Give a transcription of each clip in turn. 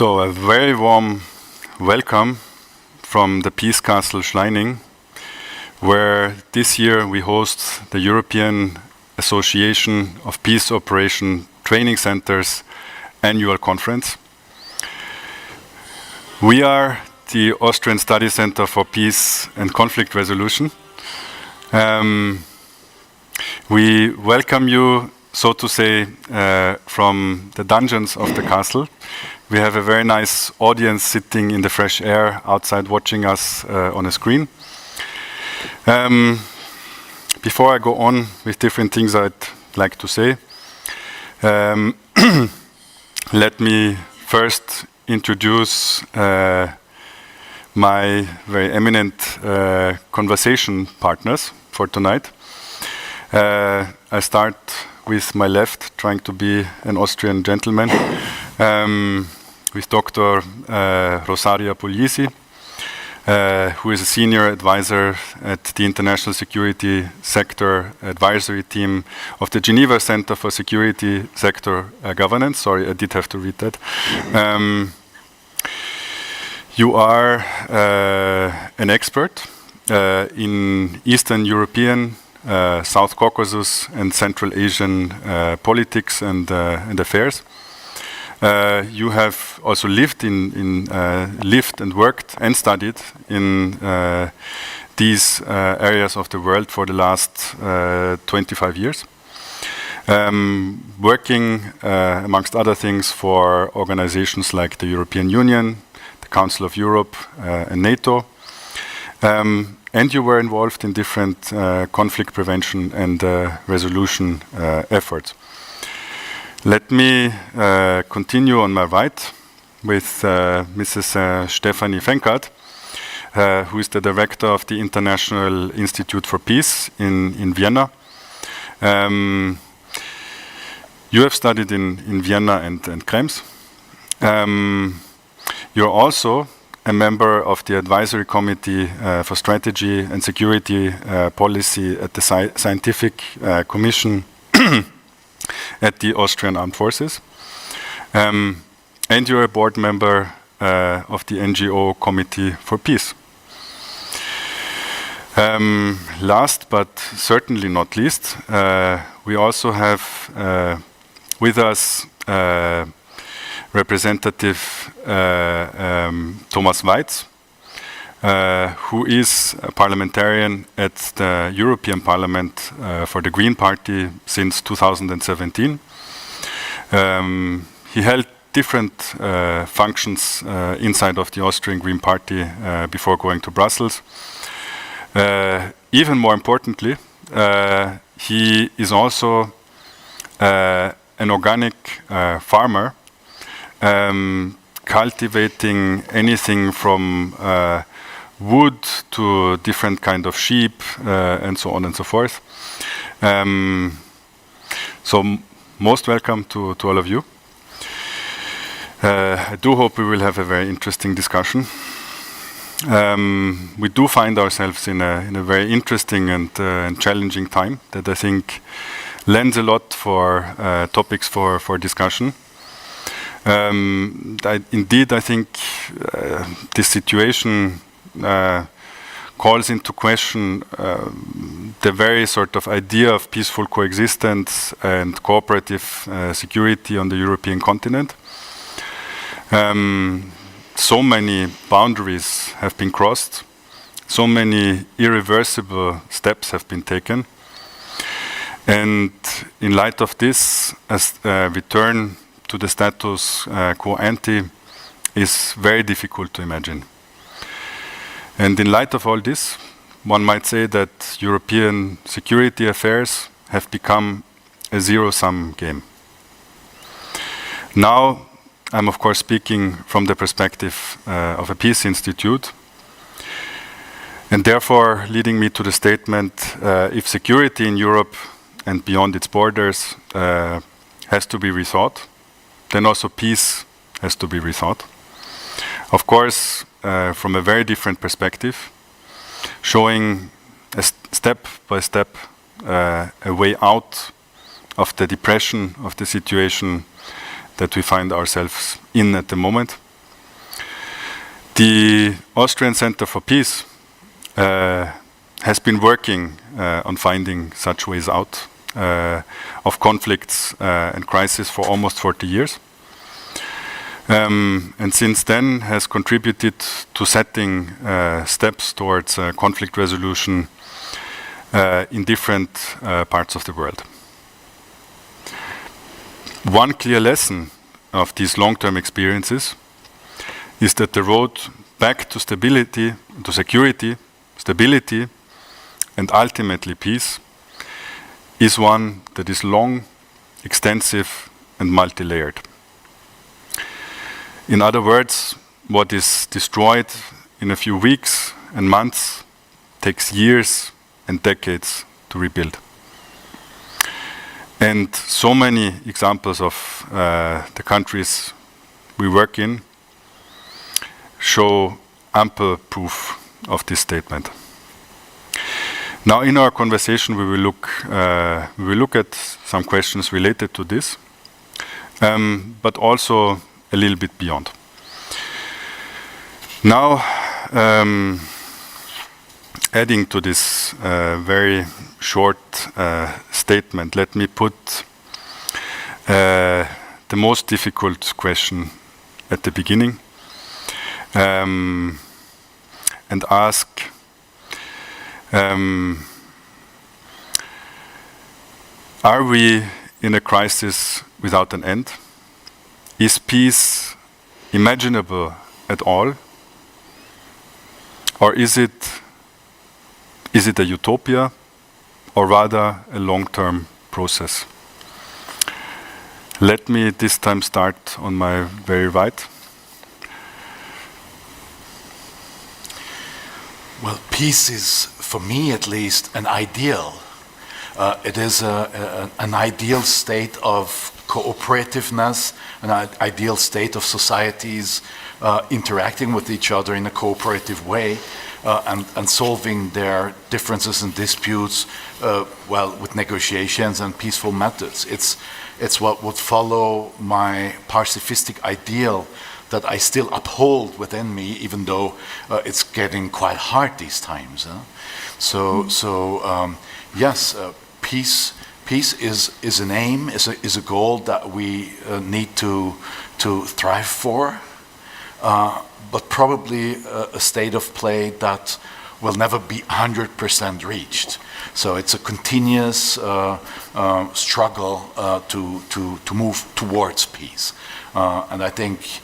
So a very warm welcome from the Peace Castle Schleining, where this year we host the European Association of Peace Operation Training Centers annual conference. We are the Austrian Study Center for Peace and Conflict Resolution. We welcome you, so to say, from the dungeons of the castle. We have a very nice audience sitting in the fresh air outside watching us on a screen. Before I go on with different things I'd like to say, let me first introduce my very eminent conversation partners for tonight. I start with my left, trying to be an Austrian gentleman, with Dr. Rosaria Puglisi, who is a senior advisor at the International Security Sector Advisory Team of the Geneva Center for Security Sector Governance. Sorry, I did have to read that. You are an expert in Eastern European, South Caucasus and Central Asian politics and affairs. You have also lived and worked and studied in these areas of the world for the last 25 years, working amongst other things for organizations like the European Union, the Council of Europe, and NATO. And you were involved in different conflict prevention and resolution efforts. Let me continue on my right with Mrs. Stefanie Fenkart, who is the director of the International Institute for Peace in Vienna. You have studied in Vienna and Krems. You're also a member of the Advisory Committee for Strategy and Security Policy at the Scientific Commission at the Austrian Armed Forces. And you're a board member of the NGO Committee for Peace. Last but certainly not least, we also have with us Representative Thomas Weitz, who is a parliamentarian at the European Parliament for the Green Party since 2017. He held different functions inside of the Austrian Green Party before going to Brussels. Even more importantly, he is also an organic farmer, cultivating anything from wood to different kind of sheep and so on and so forth. So most welcome to all of you. I do hope we will have a very interesting discussion. We do find ourselves in a very interesting and challenging time that I think lends a lot for topics for discussion. Indeed, I think this situation calls into question the very sort of idea of peaceful coexistence and cooperative security on the European continent. So many boundaries have been crossed, so many irreversible steps have been taken. And in light of this, as return to the status quo ante is very difficult to imagine. And in light of all this, one might say that European security affairs have become a zero-sum game. Now, I'm of course speaking from the perspective of a peace institute, and therefore leading me to the statement, if security in Europe and beyond its borders has to be rethought, then also peace has to be rethought. Of course, from a very different perspective, showing a step by step a way out of the depression of the situation that we find ourselves in at the moment. The Austrian Center for Peace has been working on finding such ways out of conflicts and crises for almost 40 years. And since then has contributed to setting steps towards conflict resolution in different parts of the world. One clear lesson of these long-term experiences is that the road back to stability, to security, stability, and ultimately peace is one that is long, extensive, and multi-layered. In other words, what is destroyed in a few weeks and months takes years and decades to rebuild. And so many examples of the countries we work in show ample proof of this statement. Now, in our conversation, we will look at some questions related to this, but also a little bit beyond. Now, adding to this very short statement, let me put the most difficult question at the beginning and ask, are we in a crisis without an end? Is peace imaginable at all? Or is it a utopia, or rather a long-term process? Let me this time start on my very right. Well, peace is, for me at least, an ideal. It is an ideal state of cooperativeness, an ideal state of societies interacting with each other in a cooperative way and solving their differences and disputes well, with negotiations and peaceful methods. It's what would follow my pacifistic ideal that I still uphold within me, even though it's getting quite hard these times. Yes, peace is an aim, is a goal that we need to thrive for, but probably a state of play that will never be 100% reached. So it's a continuous struggle to move towards peace, and I think.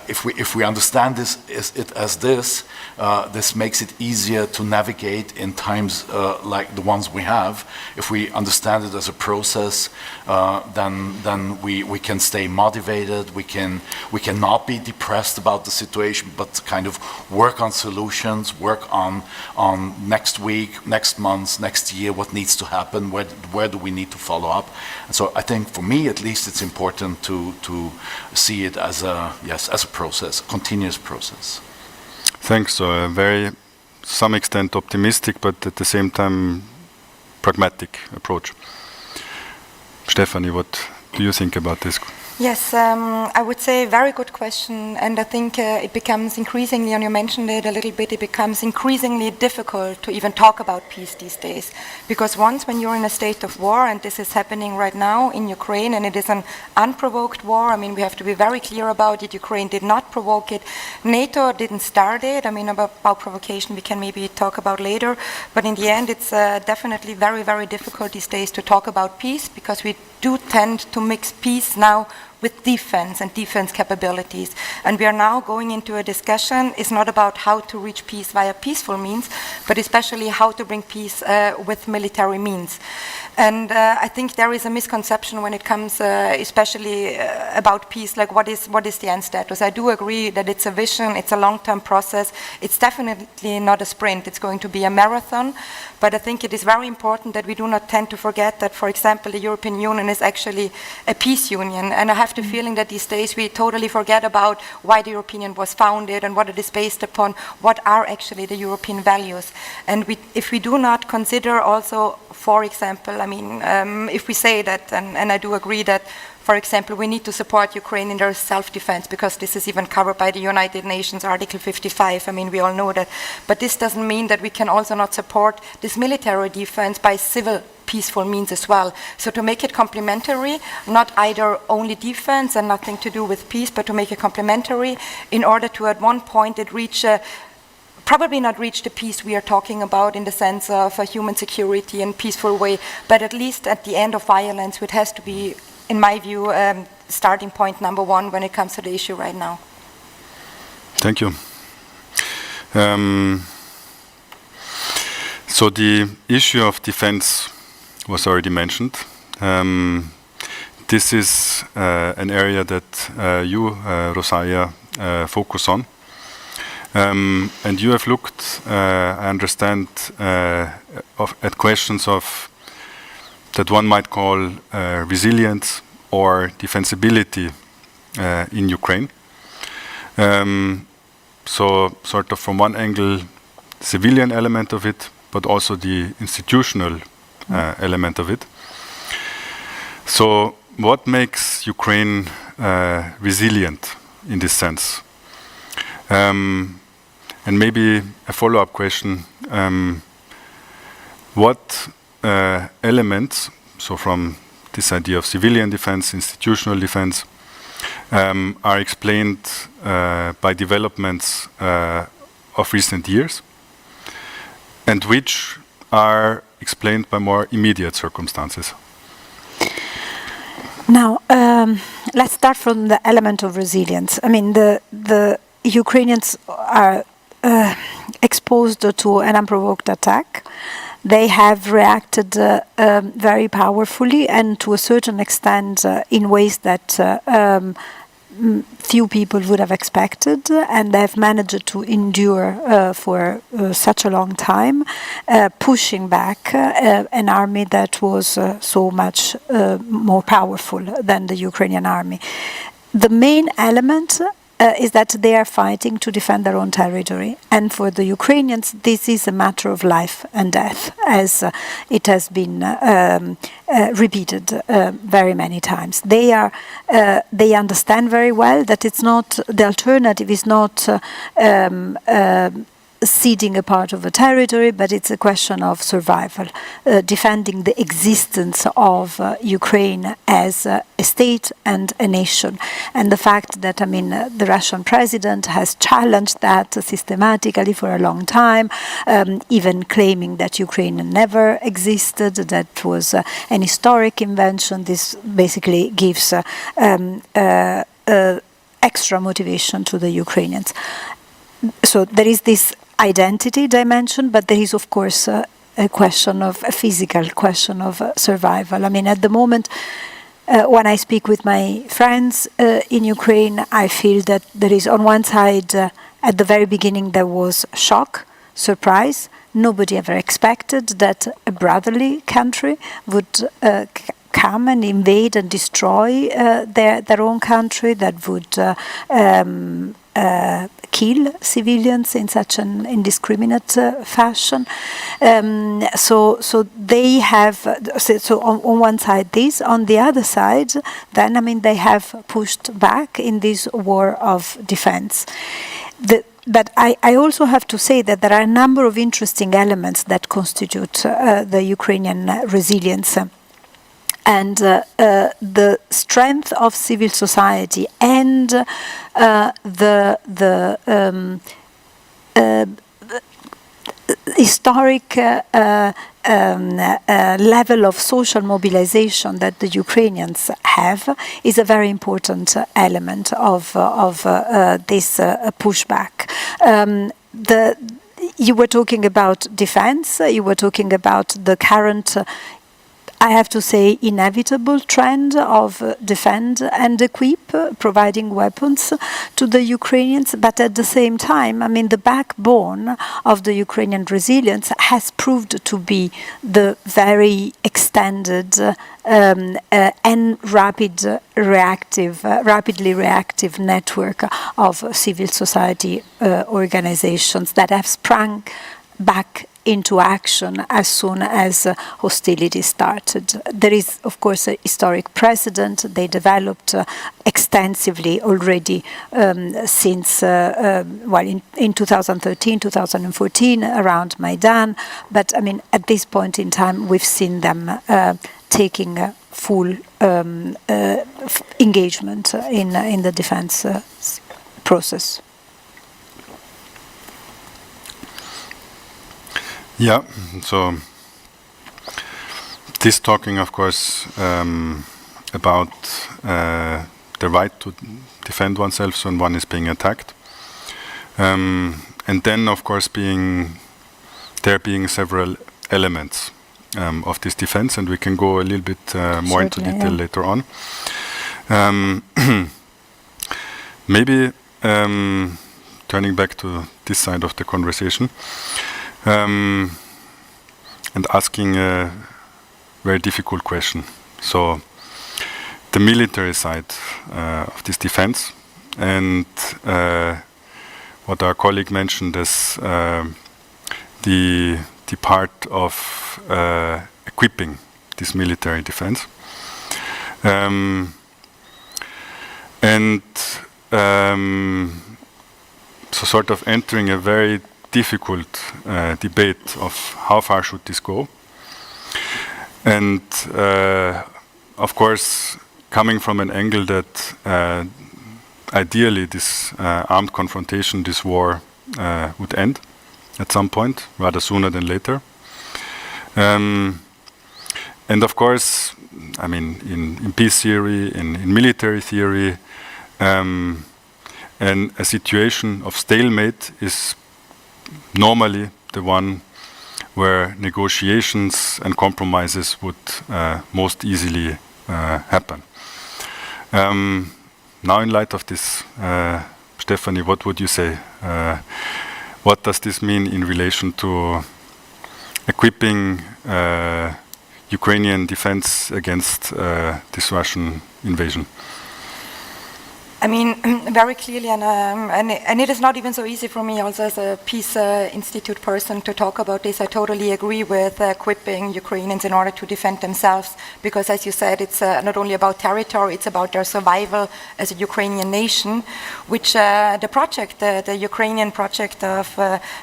If we understand this as this makes it easier to navigate in times like the ones we have. If we understand it as a process, then we can stay motivated. We can not be depressed about the situation, but kind of work on solutions, work on next week, next month, next year, what needs to happen, where do we need to follow up. And so I think for me at least it's important to see it as a process, a continuous process. Thanks. So a very, some extent optimistic, but at the same time pragmatic approach. Stephanie, what do you think about this? Yes, I would say very good question, and I think it becomes increasingly, and you mentioned it a little bit, it becomes increasingly difficult to even talk about peace these days. Because once when you're in a state of war, and this is happening right now in Ukraine, and it is an unprovoked war, I mean, we have to be very clear about it, Ukraine did not provoke it, NATO didn't start it, I mean, about provocation we can maybe talk about later, but in the end it's definitely very, very difficult these days to talk about peace, because we do tend to mix peace now with defense and defense capabilities. And we are now going into a discussion. It's not about how to reach peace via peaceful means, but especially how to bring peace with military means. And I think there is a misconception when it comes especially about peace, like what is the end status. I do agree that it's a vision, it's a long-term process. It's definitely not a sprint, it's going to be a marathon. But I think it is very important that we do not tend to forget that, for example, the European Union is actually a peace union. And I have the feeling that these days we totally forget about why the European Union was founded and what it is based upon, what are actually the European values. And if we do not consider also for example, if we say that, and I do agree that, for example, we need to support Ukraine in their self-defense, because this is even covered by the United Nations Article 55. We all know that. But this doesn't mean that we can also not support this military defense by civil peaceful means as well. So to make it complementary, not either only defense and nothing to do with peace, but to make it complementary in order to at one point it reach probably not reach the peace we are talking about in the sense of human security and peaceful way, but at least at the end of violence, it has to be, in my view, starting point number one when it comes to the issue right now. Thank you. So the issue of defense was already mentioned. This is an area that you, Rosalia, focus on. And you have looked, I understand, at questions of that one might call resilience or defensibility in Ukraine. So sort of from one angle, civilian element of it, but also the institutional element of it. So what makes Ukraine resilient in this sense? And maybe a follow-up question, what elements, so from this idea of civilian defense, institutional defense, are explained by developments of recent years, and which are explained by more immediate circumstances? Now, let's start from the element of resilience. The Ukrainians are exposed to an unprovoked attack. They have reacted very powerfully and to a certain extent in ways that few people would have expected, and they have managed to endure for such a long time, pushing back an army that was so much more powerful than the Ukrainian army. The main element is that they are fighting to defend their own territory. And for the Ukrainians, this is a matter of life and death, as it has been repeated very many times. They understand very well that it's not, the alternative is not ceding a part of a territory, but it's a question of survival, defending the existence of Ukraine as a state and a nation. And the fact that, the Russian president has challenged that systematically for a long time, even claiming that Ukraine never existed, that was an historic invention. This basically gives extra motivation to the Ukrainians. So there is this identity dimension, but there is, of course, a physical question of survival. At the moment, when I speak with my friends in Ukraine, I feel that there is, on one side, at the very beginning, there was shock, surprise. Nobody ever expected that a brotherly country would come and invade and destroy their own country, that would kill civilians in such an indiscriminate fashion. So they have, so on one side this, on the other side, then they have pushed back in this war of defense. But I also have to say that there are a number of interesting elements that constitute the Ukrainian resilience. And the strength of civil society and the historic level of social mobilization that the Ukrainians have is a very important element of this pushback. You were talking about defense, you were talking about the current, I have to say, inevitable trend of defend and equip, providing weapons to the Ukrainians. But at the same time, the backbone of the Ukrainian resilience has proved to be the very extended and rapidly reactive network of civil society organizations that have sprung back into action as soon as hostilities started. There is, of course, a historic precedent. They developed extensively already since, in 2013, 2014, around Maidan. But, I mean, at this point in time, we've seen them taking full engagement in the defense process. Yeah, so this talking, of course, about the right to defend oneself, so when one is being attacked. And then, of course, there being several elements of this defense, and we can go a little bit more into detail later on. Maybe turning back to this side of the conversation, and asking a very difficult question. So, the military side of this defense, and what our colleague mentioned as the part of equipping this military defense. So sort of entering a very difficult debate of how far should this go. And of course, coming from an angle that ideally this armed confrontation, this war would end at some point, rather sooner than later. And of course, I mean, in peace theory, in military theory, and a situation of stalemate is normally the one where negotiations and compromises would most easily happen. Now, in light of this, Stephanie, what would you say? What does this mean in relation to equipping Ukrainian defense against this Russian invasion? I mean, very clearly, and it is not even so easy for me also as a Peace Institute person to talk about this. I totally agree with equipping Ukrainians in order to defend themselves, because as you said, it's not only about territory, it's about their survival as a Ukrainian nation, which the project, the Ukrainian project of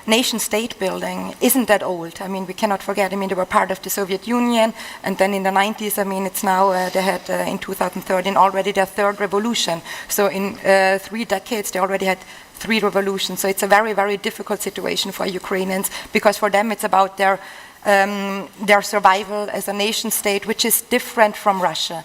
nation-state building isn't that old. I mean, we cannot forget, I mean, they were part of the Soviet Union, and then in the 90s, I mean, it's now, they had in 2013 already their third revolution. So in 3 decades, they already had 3 revolutions. So it's a very, very difficult situation for Ukrainians, because for them it's about their survival as a nation state, which is different from Russia.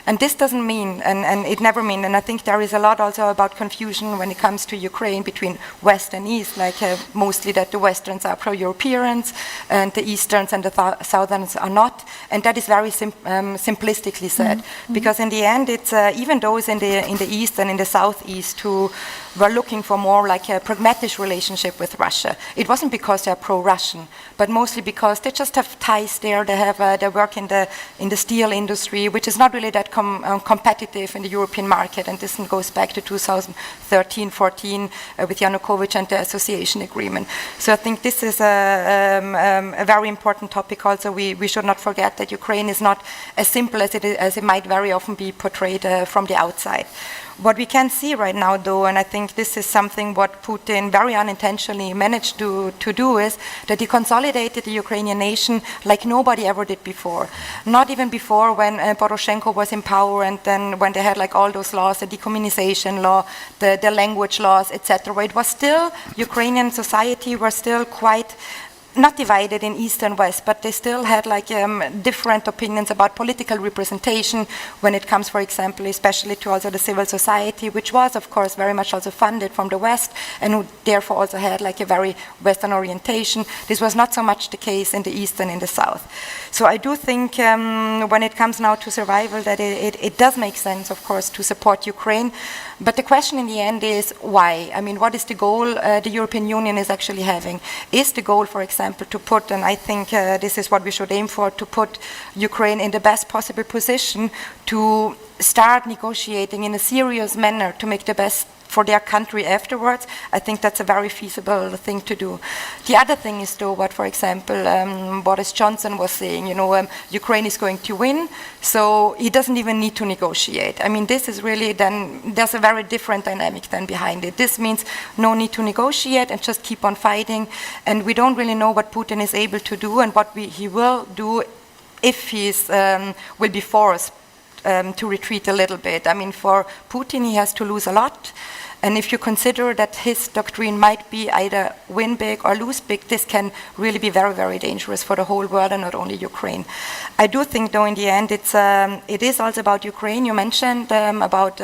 And this doesn't mean, and it never mean, and I think there is a lot also about confusion when it comes to Ukraine between West and East, like mostly that the Westerns are pro-Europeans and the Easterns and the Southerns are not, and that is very simplistically said, because in the end it's even those in the East and in the Southeast who were looking for more like a pragmatic relationship with Russia. It wasn't because they're pro-Russian, but mostly because they just have ties there. They have they work in the steel industry, which is not really that competitive in the European market, and this goes back to 2013-14 with Yanukovych and the association agreement. So I think this is a very important topic. Also, we should not forget that Ukraine is not as simple as it might very often be portrayed from the outside. What we can see right now, though, and I think this is something what Putin very unintentionally managed to do, is that he consolidated the Ukrainian nation like nobody ever did before. Not even before when Poroshenko was in power, and then when they had like all those laws, the decommunization law, the language laws, etc. It was still, Ukrainian society were still quite not divided in East and West, but they still had like different opinions about political representation when it comes, for example, especially to also the civil society, which was, of course, very much also funded from the West and who therefore also had like a very Western orientation. This was not so much the case in the East and in the South. So I do think when it comes now to survival that it does make sense, of course, to support Ukraine. But the question in the end is why? I mean, what is the goal the European Union is actually having? Is the goal, for example, to put, and I think this is what we should aim for, to put Ukraine in the best possible position to start negotiating in a serious manner to make the best for their country afterwards, I think that's a very feasible thing to do. The other thing is, though, what, for example, Boris Johnson was saying, Ukraine is going to win, so he doesn't even need to negotiate. I mean, this is really then, there's a very different dynamic then behind it. This means no need to negotiate and just keep on fighting, and we don't really know what Putin is able to do and what he will do if he will be forced to retreat a little bit. I mean, for Putin, he has to lose a lot. And if you consider that his doctrine might be either win big or lose big, this can really be very, very dangerous for the whole world and not only Ukraine. I do think, though, in the end, it is also about Ukraine. You mentioned about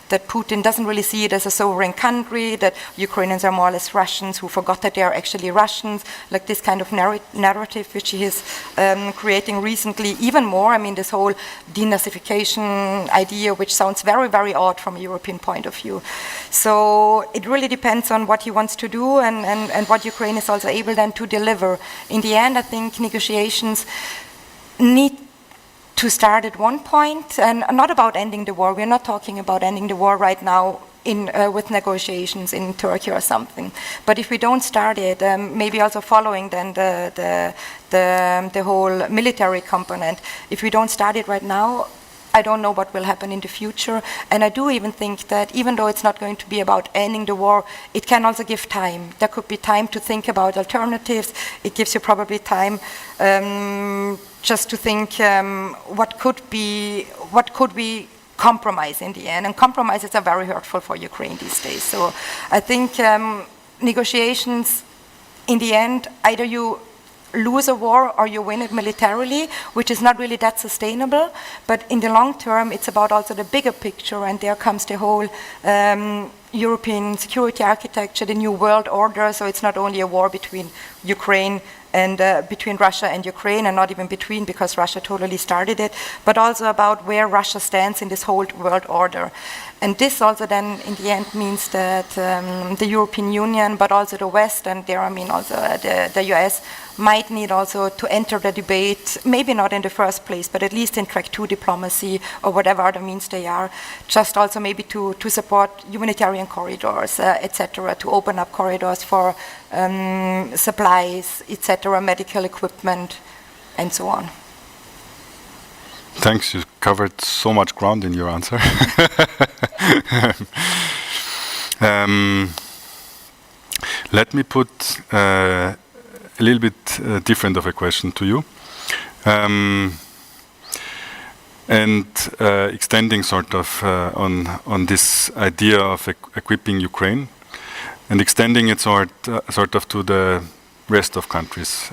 that Putin doesn't really see it as a sovereign country, that Ukrainians are more or less Russians who forgot that they are actually Russians, like this kind of narrative which he is creating recently even more. I mean, this whole denazification idea, which sounds very, very odd from a European point of view. So it really depends on what he wants to do and what Ukraine is also able then to deliver. In the end, I think negotiations need to start at one point, and not about ending the war. We're not talking about ending the war right now with negotiations in Turkey or something. But if we don't start it, maybe also following then the whole military component, if we don't start it right now, I don't know what will happen in the future. And I do even think that even though it's not going to be about ending the war, it can also give time. There could be time to think about alternatives. It gives you probably time just to think what could we compromise in the end. And compromises are very hurtful for Ukraine these days. So I think negotiations, in the end, either you lose a war or you win it militarily, which is not really that sustainable. But in the long term, it's about also the bigger picture, and there comes the whole European security architecture, the new world order. So it's not only a war between Ukraine and between Russia and Ukraine, and not even between, because Russia totally started it, but also about where Russia stands in this whole world order. And this also then, in the end, means that the European Union, but also the West, and there I mean also the US, might need also to enter the debate, maybe not in the first place, but at least in track 2 diplomacy or whatever other means they are, just also maybe to support humanitarian corridors, etc., to open up corridors for supplies, etc., medical equipment, and so on. Thanks, you covered so much ground in your answer. Let me put a little bit different of a question to you. And extending sort of on this idea of equipping Ukraine, and extending it sort of to the rest of countries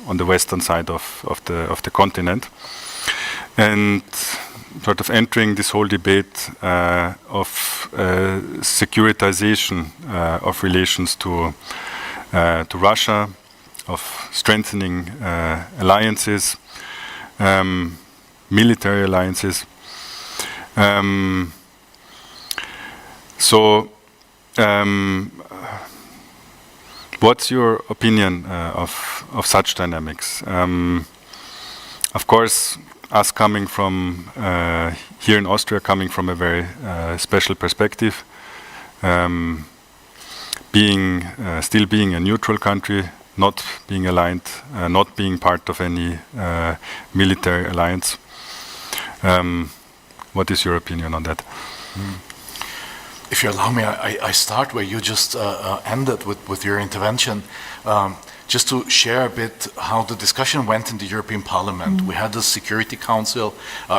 on the western side of the continent, and sort of entering this whole debate of securitization of relations to Russia, of strengthening alliances, military alliances. What's your opinion of such dynamics? Of course, us coming from here in Austria, coming from a very special perspective, still being a neutral country, not being aligned, not being part of any military alliance. What is your opinion on that? If you allow me, I start where you just ended with your intervention. Just to share a bit how the discussion went in the European Parliament. We had the Security Council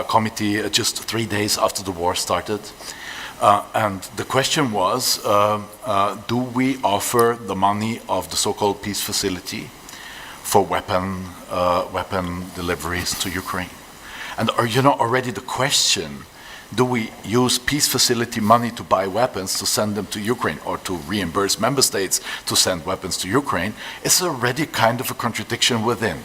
committee just 3 days after the war started. And the question was, do we offer the money of the so-called peace facility for weapon deliveries to Ukraine? And already the question, do we use peace facility money to buy weapons to send them to Ukraine, or to reimburse member states to send weapons to Ukraine, is already kind of a contradiction within.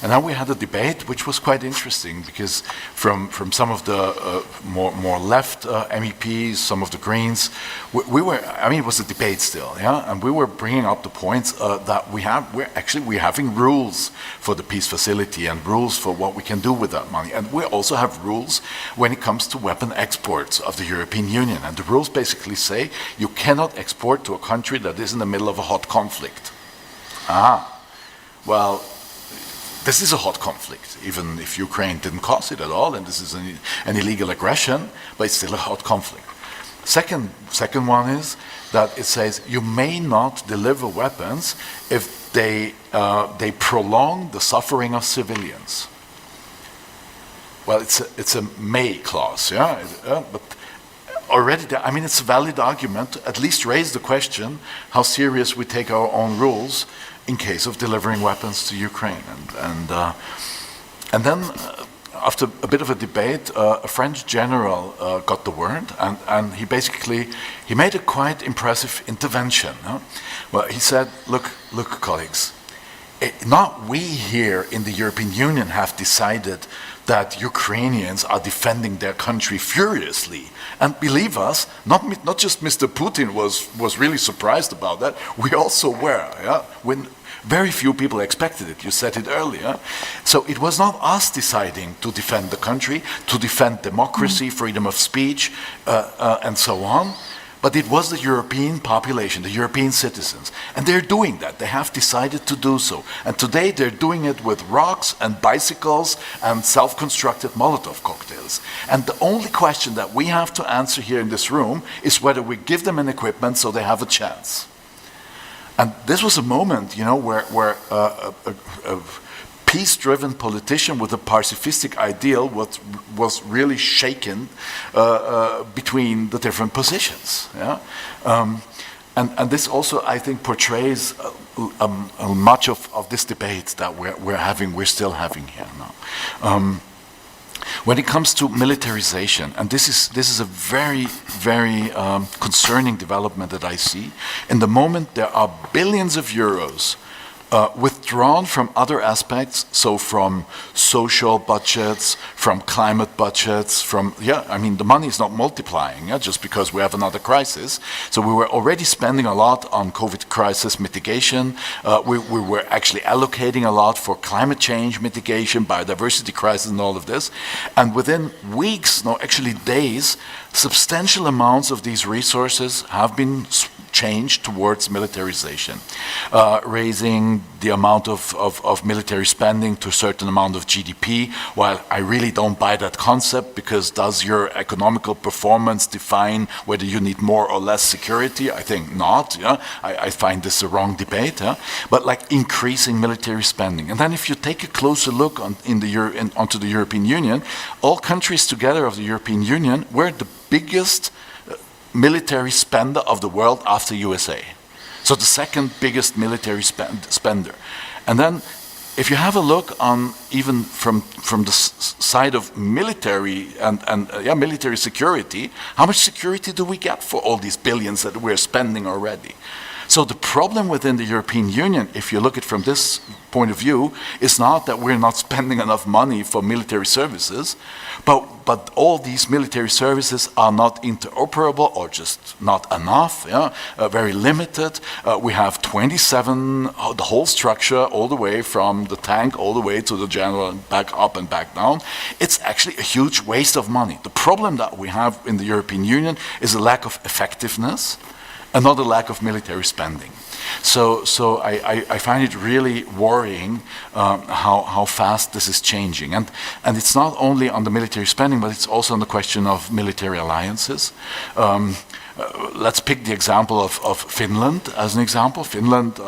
And then we had a debate, which was quite interesting, because from some of the more left MEPs, some of the Greens, we were, I mean, it was a debate still, yeah, and we were bringing up the points that we're having rules for the peace facility and rules for what we can do with that money, and we also have rules when it comes to weapon exports of the European Union, and the rules basically say you cannot export to a country that is in the middle of a hot conflict. Well, this is a hot conflict, even if Ukraine didn't cause it at all, and this is an illegal aggression, but it's still a hot conflict. Second one is that it says you may not deliver weapons if they prolong the suffering of civilians. Well, it's a may clause, yeah, but already, I mean, it's a valid argument to at least raise the question how serious we take our own rules in case of delivering weapons to Ukraine. And then, after a bit of a debate, a French general got the word, and he made a quite impressive intervention. No? Well, he said, look, colleagues, not we here in the European Union have decided that Ukrainians are defending their country furiously. And believe us, not just Mr. Putin was really surprised about that, we also were. Yeah? When very few people expected it, you said it earlier. So it was not us deciding to defend the country, to defend democracy, freedom of speech, and so on. But it was the European population, the European citizens. And they're doing that. They have decided to do so. And today they're doing it with rocks and bicycles and self-constructed Molotov cocktails. And the only question that we have to answer here in this room is whether we give them an equipment so they have a chance. And this was a moment, you know, where a peace-driven politician with a pacifistic ideal was really shaken between the different positions. Yeah? And this also, I think, portrays much of this debate that we're still having here now. When it comes to militarization, and this is a very, very concerning development that I see. In the moment, there are billions of euros withdrawn from other aspects, so from social budgets, from climate budgets, I mean, the money is not multiplying, just because we have another crisis. So we were already spending a lot on COVID crisis mitigation. We were actually allocating a lot for climate change mitigation, biodiversity crisis, and all of this. And within weeks, no, actually days, substantial amounts of these resources have been changed towards militarization, raising the amount of military spending to a certain amount of GDP. While I really don't buy that concept, because does your economical performance define whether you need more or less security? I think not. Yeah? I find this a wrong debate. Yeah? But like increasing military spending. And then if you take a closer look onto the European Union, all countries together of the European Union were the biggest military spender of the world after USA. So the second biggest military spender. And then if you have a look on even from the side of military and military security, how much security do we get for all these billions that we're spending already? So the problem within the European Union, if you look at it from this point of view, is not that we're not spending enough money for military services, but all these military services are not interoperable or just not enough, very limited. We have 27, the whole structure, all the way from the tank, all the way to the general, back up and back down. It's actually a huge waste of money. The problem that we have in the European Union is a lack of effectiveness, and not a lack of military spending. So I find it really worrying how fast this is changing. And it's not only on the military spending, but it's also on the question of military alliances. Let's pick the example of Finland as an example. Finland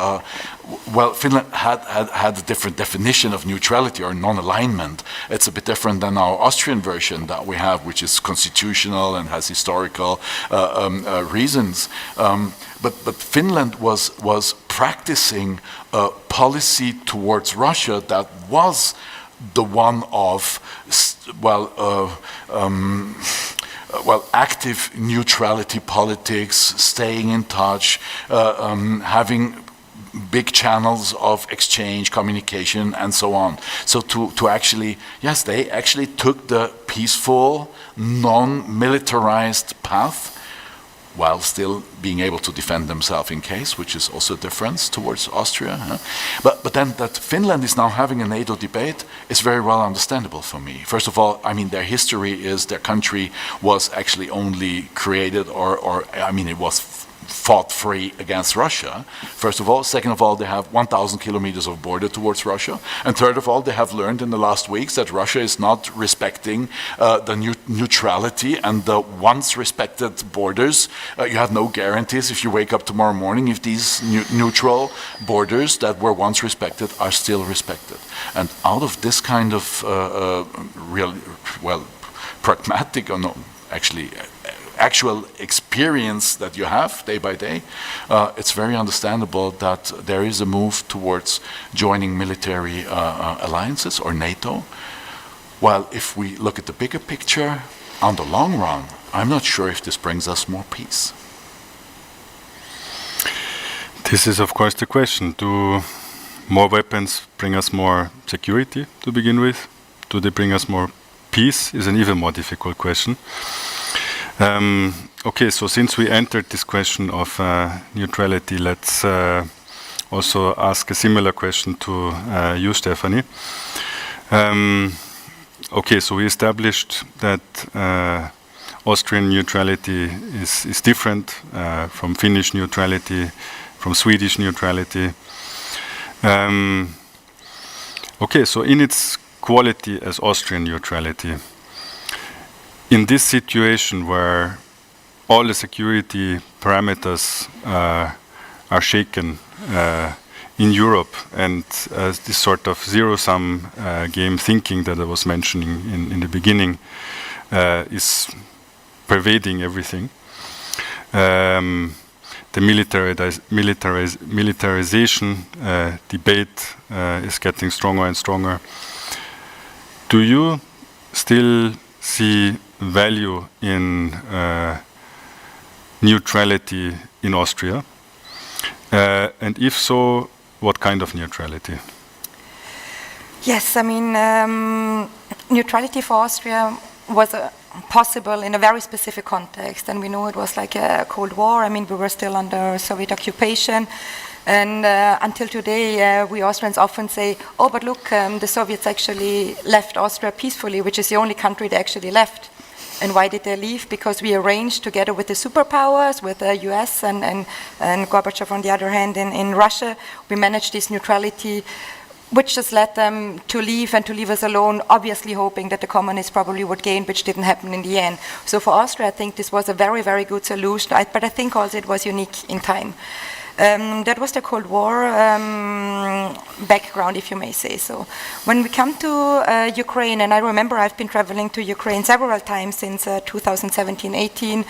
had a different definition of neutrality or non-alignment. It's a bit different than our Austrian version that we have, which is constitutional and has historical reasons. But Finland was practicing a policy towards Russia that was the one of, active neutrality politics, staying in touch, having big channels of exchange, communication, and so on. So to actually, yes, they actually took the peaceful, non-militarized path while still being able to defend themselves in case, which is also a difference towards Austria. But then that Finland is now having a NATO debate is very well understandable for me. First of all, I mean, their history is their country was actually only created or I mean, it was fought free against Russia, first of all. Second of all, they have 1,000 kilometers of border towards Russia. And third of all, they have learned in the last weeks that Russia is not respecting the neutrality and the once respected borders. You have no guarantees if you wake up tomorrow morning if these neutral borders that were once respected are still respected. And out of this kind of real, well, pragmatic or no, actually actual experience that you have day by day, it's very understandable that there is a move towards joining military alliances or NATO. While if we look at the bigger picture, on the long run, I'm not sure if this brings us more peace. This is, of course, the question. Do more weapons bring us more security to begin with? Do they bring us more peace? Is an even more difficult question. Okay, so since we entered this question of neutrality, let's also ask a similar question to you, Stephanie. Okay, so we established that Austrian neutrality is different from Finnish neutrality, from Swedish neutrality. Okay, so in its quality as Austrian neutrality, in this situation where all the security parameters are shaken in Europe and this sort of zero-sum game thinking that I was mentioning in the beginning is pervading everything, the militarization debate is getting stronger and stronger. Do you still see value in neutrality in Austria? And if so, what kind of neutrality? Yes, I mean, neutrality for Austria was possible in a very specific context, and we know it was like a Cold War. I mean, we were still under Soviet occupation. And until today, we Austrians often say, oh, but look, the Soviets actually left Austria peacefully, which is the only country they actually left. And why did they leave? Because we arranged together with the superpowers, with the US and Gorbachev on the other hand in Russia, we managed this neutrality, which just led them to leave and to leave us alone, obviously hoping that the communists probably would gain, which didn't happen in the end. So for Austria, I think this was a very, very good solution, but I think also it was unique in time. That was the Cold War background, if you may say so. When we come to Ukraine, and I remember I've been traveling to Ukraine several times since 2017-18,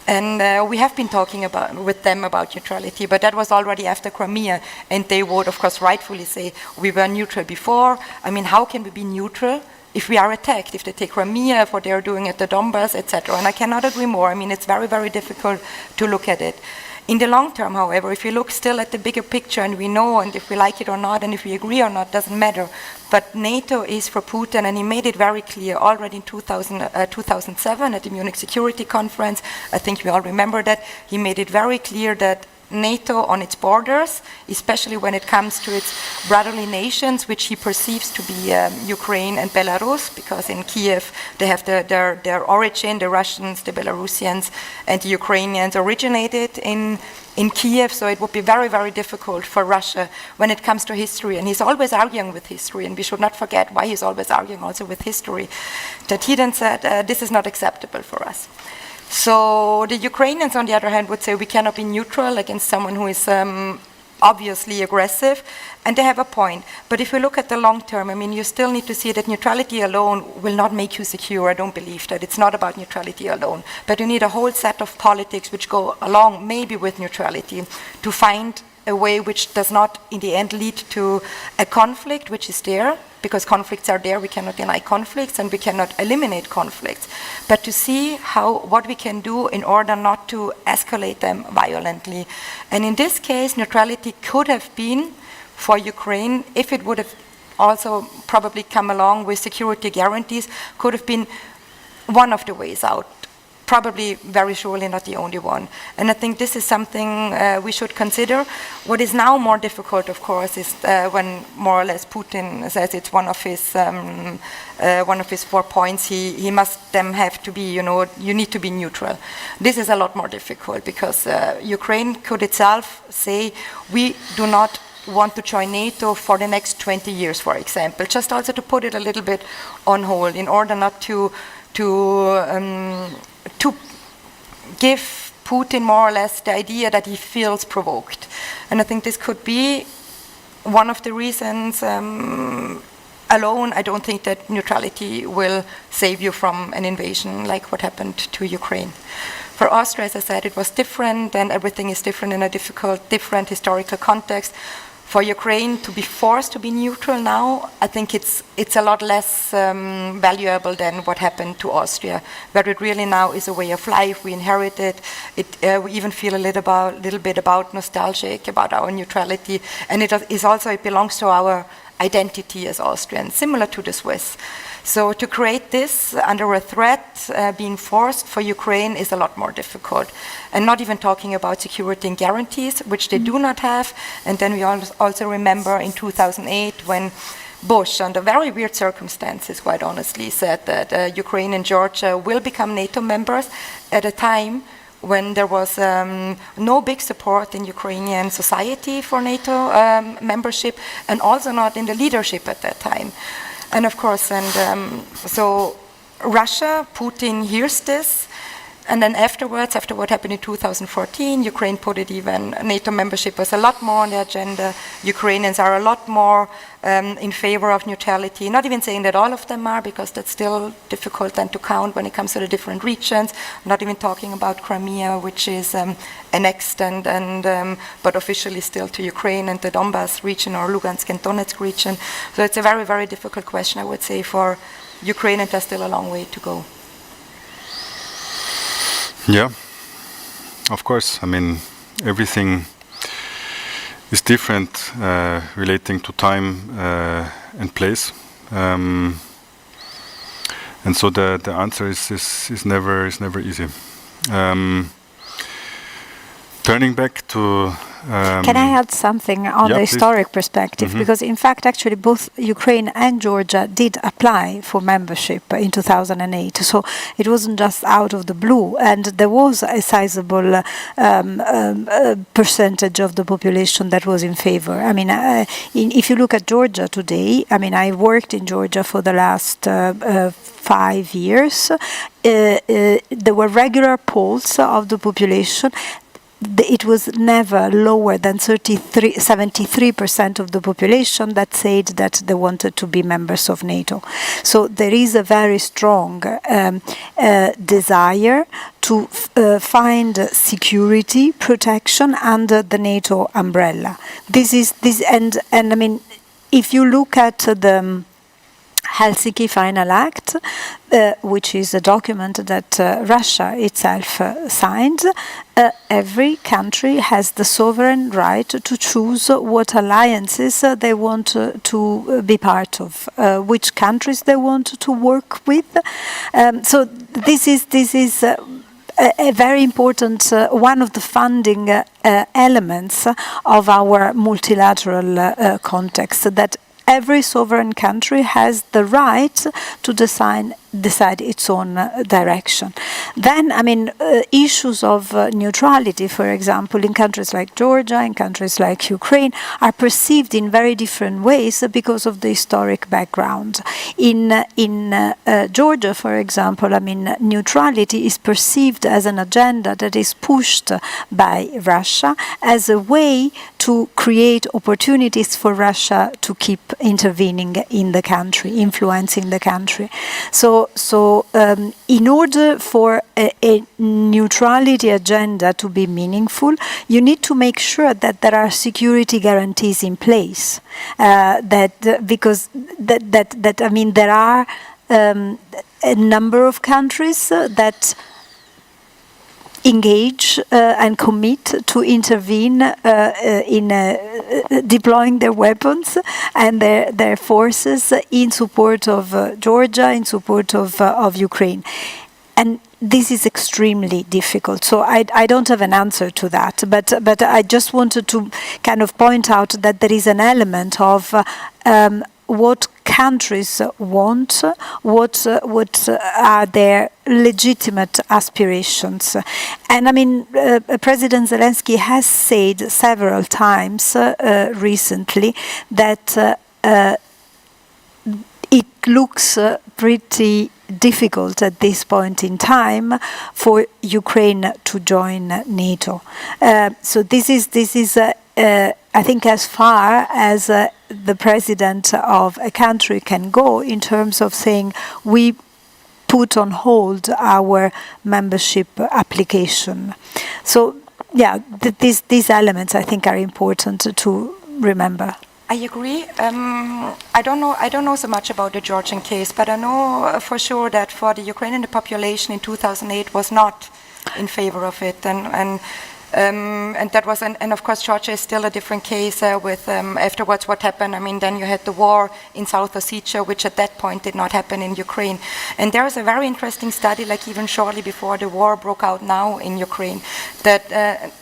and we have been talking with them about neutrality, but that was already after Crimea, and they would, of course, rightfully say, we were neutral before. I mean, how can we be neutral if we are attacked, if they take Crimea, if what they are doing at the Donbass, etc.? And I cannot agree more. I mean, it's very, very difficult to look at it. In the long term, however, if you look still at the bigger picture, and we know, and if we like it or not, and if we agree or not, doesn't matter. But NATO is for Putin, and he made it very clear already in 2007 at the Munich Security Conference. I think we all remember that. He made it very clear that NATO on its borders, especially when it comes to its brotherly nations, which he perceives to be Ukraine and Belarus, because in Kiev they have their origin, the Russians, the Belarusians, and the Ukrainians originated in Kiev, so it would be very, very difficult for Russia when it comes to history. And he's always arguing with history, and we should not forget why he's always arguing also with history, that he then said, this is not acceptable for us. So the Ukrainians, on the other hand, would say we cannot be neutral against someone who is obviously aggressive, and they have a point. But if you look at the long term, I mean, you still need to see that neutrality alone will not make you secure. I don't believe that. It's not about neutrality alone. But you need a whole set of politics which go along maybe with neutrality to find a way which does not in the end lead to a conflict which is there, because conflicts are there, we cannot deny conflicts and we cannot eliminate conflicts, but to see what we can do in order not to escalate them violently. And in this case, neutrality could have been for Ukraine, if it would have also probably come along with security guarantees, could have been one of the ways out. Probably very surely not the only one. And I think this is something we should consider. What is now more difficult, of course, is when more or less Putin says it's one of his 4 points, he must then have to be, you need to be neutral. This is a lot more difficult because Ukraine could itself say, we do not want to join NATO for the next 20 years, for example, just also to put it a little bit on hold in order not to give Putin more or less the idea that he feels provoked. And I think this could be one of the reasons alone. I don't think that neutrality will save you from an invasion like what happened to Ukraine. For Austria, as I said, it was different, and everything is different in a different historical context. For Ukraine to be forced to be neutral now, I think it's a lot less valuable than what happened to Austria, where it really now is a way of life. We inherited it. We even feel a little bit about nostalgic about our neutrality, and it belongs to our identity as Austrians, similar to the Swiss. So to create this under a threat, being forced for Ukraine is a lot more difficult. And not even talking about security and guarantees, which they do not have. And then we also remember in 2008 when Bush, under very weird circumstances, quite honestly, said that Ukraine and Georgia will become NATO members at a time when there was no big support in Ukrainian society for NATO membership, and also not in the leadership at that time. And of course, so Russia, Putin hears this, and then afterwards, after what happened in 2014, Ukraine put it even, NATO membership was a lot more on the agenda. Ukrainians are a lot more in favor of neutrality, not even saying that all of them are, because that's still difficult then to count when it comes to the different regions, not even talking about Crimea, which is annexed but officially still to Ukraine, and the Donbas region or Lugansk and Donetsk region. So it's a very, very difficult question, I would say, for Ukraine, and there's still a long way to go. Yeah, of course. I mean, everything is different relating to time and place, and so the answer is never easy. Turning back to can I add something on the historic perspective? Mm-hmm. Because in fact, actually, both Ukraine and Georgia did apply for membership in 2008. So it wasn't just out of the blue, and there was a sizable percentage of the population that was in favor. I mean, if you look at Georgia today, I mean, I worked in Georgia for the last 5 years. There were regular polls of the population. It was never lower than 73% of the population that said that they wanted to be members of NATO. So there is a very strong desire to find security, protection under the NATO umbrella. And I mean, if you look at the Helsinki Final Act, which is a document that Russia itself signed, every country has the sovereign right to choose what alliances they want to be part of, which countries they want to work with. So this is a very important, one of the funding elements of our multilateral context, that every sovereign country has the right to decide its own direction. Then, I mean, issues of neutrality, for example, in countries like Georgia, in countries like Ukraine, are perceived in very different ways because of the historic background. In Georgia, for example, I mean, neutrality is perceived as an agenda that is pushed by Russia as a way to create opportunities for Russia to keep intervening in the country, influencing the country. So in order for a neutrality agenda to be meaningful, you need to make sure that there are security guarantees in place. Because I mean, there are a number of countries that engage and commit to intervene in deploying their weapons and their forces in support of Georgia, in support of Ukraine. And this is extremely difficult. So I don't have an answer to that, but I just wanted to kind of point out that there is an element of what countries want, what are their legitimate aspirations. And I mean, President Zelensky has said several times recently that it looks pretty difficult at this point in time for Ukraine to join NATO. So this is I think as far as the president of a country can go in terms of saying we put on hold our membership application. So yeah, these elements I think are important to remember. I agree. I don't know so much about the Georgian case, but I know for sure that for the Ukrainian population in 2008 was not in favor of it, and that was, and of course Georgia is still a different case with afterwards what happened. I mean, then you had the war in South Ossetia, which at that point did not happen in Ukraine. And there is a very interesting study, like even shortly before the war broke out now in Ukraine, that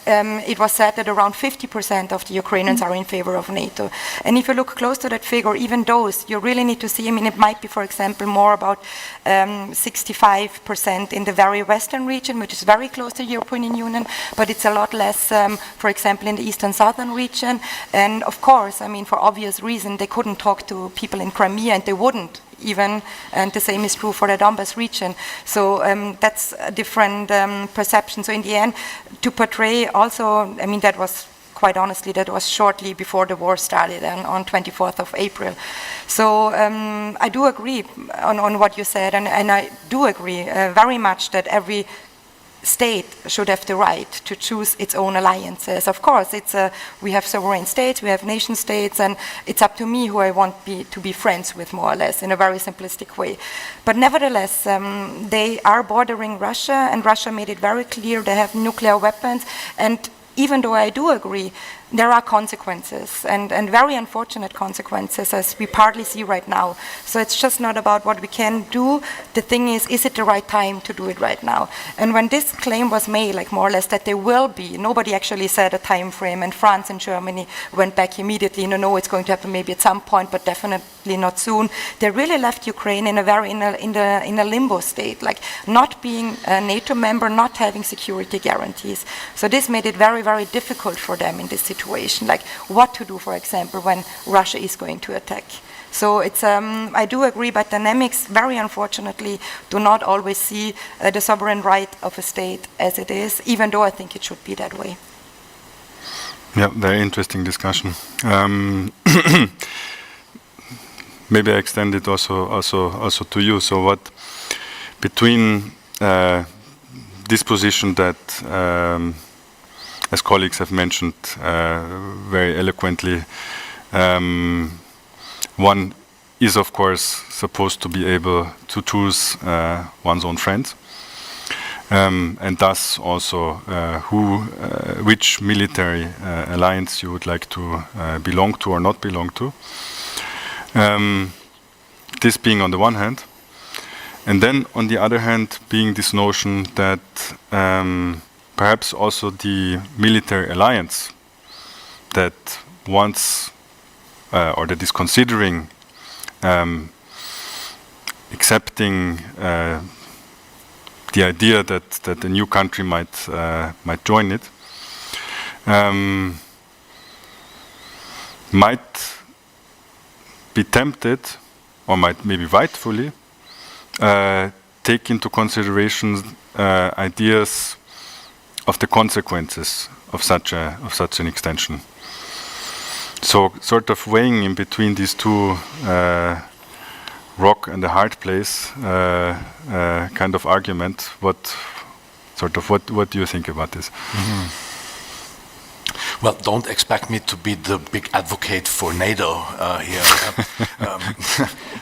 it was said that around 50% of the Ukrainians are in favor of NATO. And if you look close to that figure, even those, you really need to see, I mean, it might be, for example, more about 65% in the very western region, which is very close to the European Union, but it's a lot less, for example, in the eastern southern region. And of course, I mean, for obvious reason, they couldn't talk to people in Crimea, and they wouldn't even, and the same is true for the Donbas region. So that's a different perception. So in the end, to portray also, I mean, that was, quite honestly, that was shortly before the war started, and on 24th of April. So I do agree on what you said, and I do agree very much that every state should have the right to choose its own alliances. Of course, we have sovereign states, we have nation states, and it's up to me who I want to be friends with, more or less, in a very simplistic way. But nevertheless, they are bordering Russia, and Russia made it very clear they have nuclear weapons. And even though I do agree, there are consequences, and very unfortunate consequences, as we partly see right now. So it's just not about what we can do. The thing is it the right time to do it right now? And when this claim was made, like more or less, that there will be, nobody actually said a time frame, and France and Germany went back immediately, no, it's going to happen maybe at some point, but definitely not soon. They really left Ukraine in a limbo state, like not being a NATO member, not having security guarantees. So this made it very, very difficult for them in this situation, like what to do, for example, when Russia is going to attack. So it's, I do agree, but dynamics, very unfortunately, do not always see the sovereign right of a state as it is, even though I think it should be that way. Yeah, very interesting discussion. Maybe I extend it also to you. So what between this position that as colleagues have mentioned very eloquently, one is of course supposed to be able to choose one's own friends, and thus also which military alliance you would like to belong to or not belong to. This being on the one hand, and then on the other hand being this notion that perhaps also the military alliance that wants or that is considering accepting the idea that a new country might join it might be tempted, or might maybe rightfully take into consideration ideas of the consequences of such an extension. So sort of weighing in between these two rock and a hard place kind of argument. Sort of, what do you think about this? Well, don't expect me to be the big advocate for NATO here.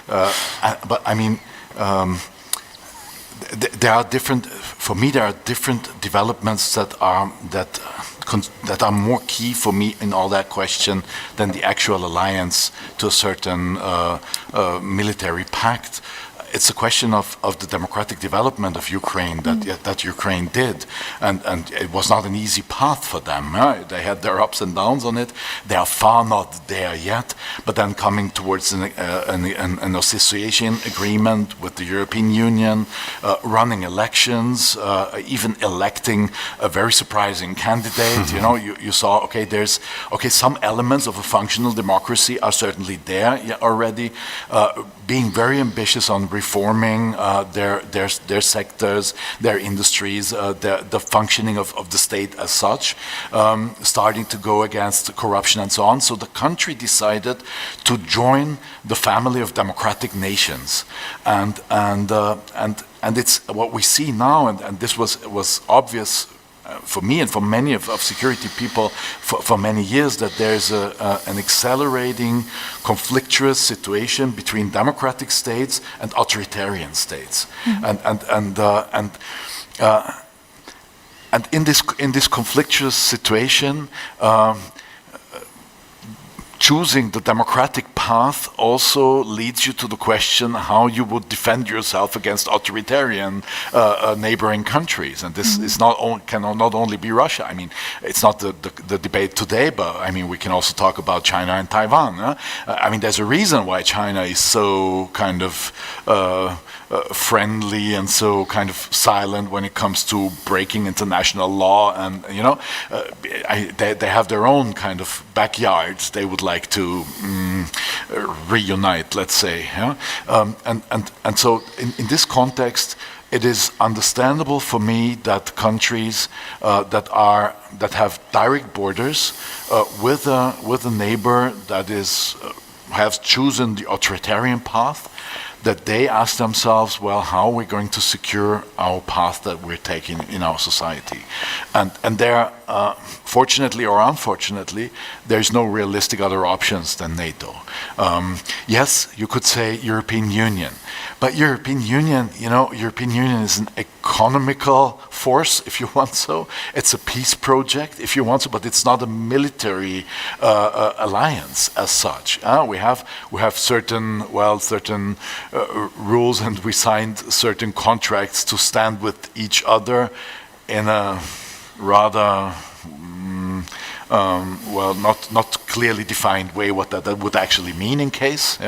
But I mean, there are different. For me, there are different developments that are more key for me in all that question than the actual alliance to a certain military pact. It's a question of the democratic development of Ukraine that Ukraine did, and it was not an easy path for them. They had their ups and downs on it. They are far not there yet, but then coming towards an association agreement with the European Union, running elections, even electing a very surprising candidate. You know, you saw, some elements of a functional democracy are certainly there already. Being very ambitious on reforming their sectors, their industries, the functioning of the state as such, starting to go against corruption and so on. So the country decided to join the family of democratic nations, and it's what we see now, and this was obvious. For me and for many of security people for many years, that there's an accelerating conflictuous situation between democratic states and authoritarian states, and in this conflictuous situation, choosing the democratic path also leads you to the question how you would defend yourself against authoritarian neighboring countries. And this is can not only be Russia. I mean, it's not the debate today, but I mean, we can also talk about China and Taiwan. I mean, there's a reason why China is so kind of friendly and so kind of silent when it comes to breaking international law, and they have their own kind of backyards they would like to reunite, let's say. And so in this context, it is understandable for me that countries that have direct borders with a neighbor that has chosen the authoritarian path, that they ask themselves, well, how are we going to secure our path that we're taking in our society? And there, fortunately or unfortunately, there's no realistic other options than NATO. Yes, you could say European Union, but European Union is an economical force, if you want so. It's a peace project, if you want so, but it's not a military alliance as such. We have certain rules, and we signed certain contracts to stand with each other in a rather not clearly defined way what that would actually mean in case.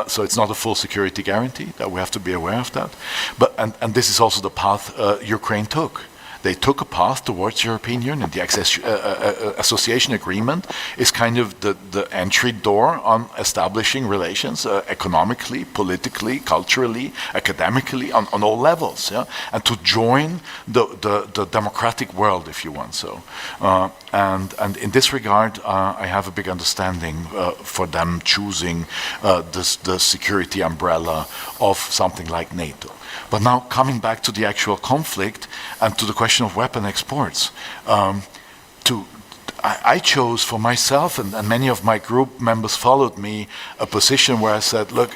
So it's not a full security guarantee, that we have to be aware of that. But and this is also the path Ukraine took. They took a path towards European Union. The association agreement is kind of the entry door on establishing relations economically, politically, culturally, academically, on all levels, and to join the democratic world, if you want so. And in this regard, I have a big understanding for them choosing the security umbrella of something like NATO. But now coming back to the actual conflict and to the question of weapon exports, I chose for myself, and many of my group members followed me, a position where I said, look,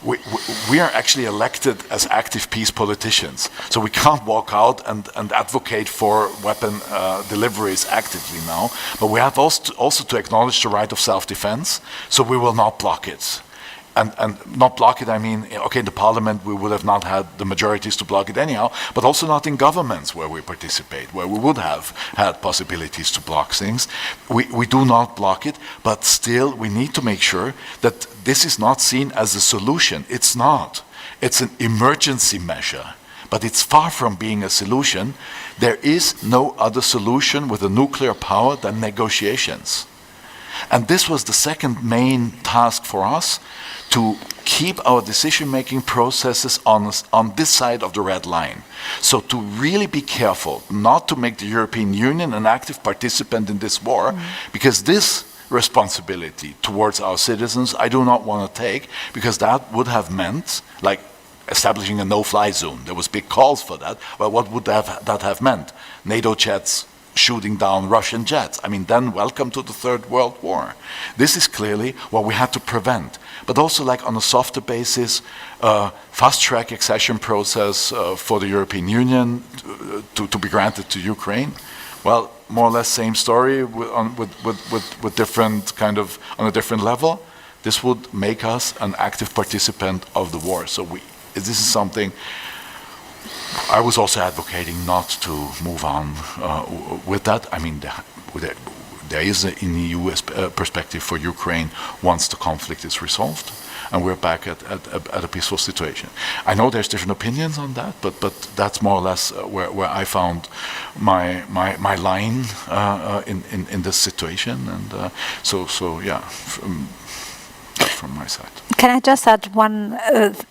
we are actually elected as active peace politicians, so we can't walk out and advocate for weapon deliveries actively now, but we have also to acknowledge the right of self-defense, so we will not block it. And not block it, I mean, okay, in the parliament we would have not had the majorities to block it anyhow, but also not in governments where we participate, where we would have had possibilities to block things. We do not block it, but still we need to make sure that this is not seen as a solution. It's not. It's an emergency measure, but it's far from being a solution. There is no other solution with a nuclear power than negotiations. And this was the second main task for us, to keep our decision-making processes on this side of the red line. So to really be careful not to make the European Union an active participant in this war, because this responsibility towards our citizens I do not want to take, because that would have meant, like establishing a no-fly zone. There was big calls for that, but what would that have meant? NATO jets shooting down Russian jets. I mean, then welcome to the Third World War. This is clearly what we had to prevent. But also, like on a softer basis, fast-track accession process for the European Union to be granted to Ukraine. Well, more or less same story with different kind of on a different level. This would make us an active participant of the war. So this is something I was also advocating not to move on with that. I mean, there is an EU perspective for Ukraine once the conflict is resolved, and we're back at a peaceful situation. I know there's different opinions on that, but that's more or less where I found my line in this situation, and so yeah. From my side. Can I just add one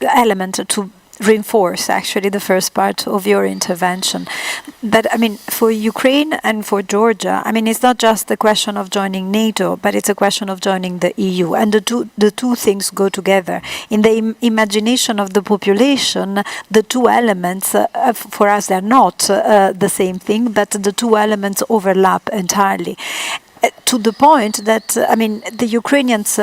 element to reinforce actually the first part of your intervention? That, I mean, for Ukraine and for Georgia, I mean, it's not just the question of joining NATO, but it's a question of joining the EU, and the two things go together. In the imagination of the population, the two elements, for us, they're not the same thing, but the two elements overlap entirely. To the point that, I mean, the Ukrainians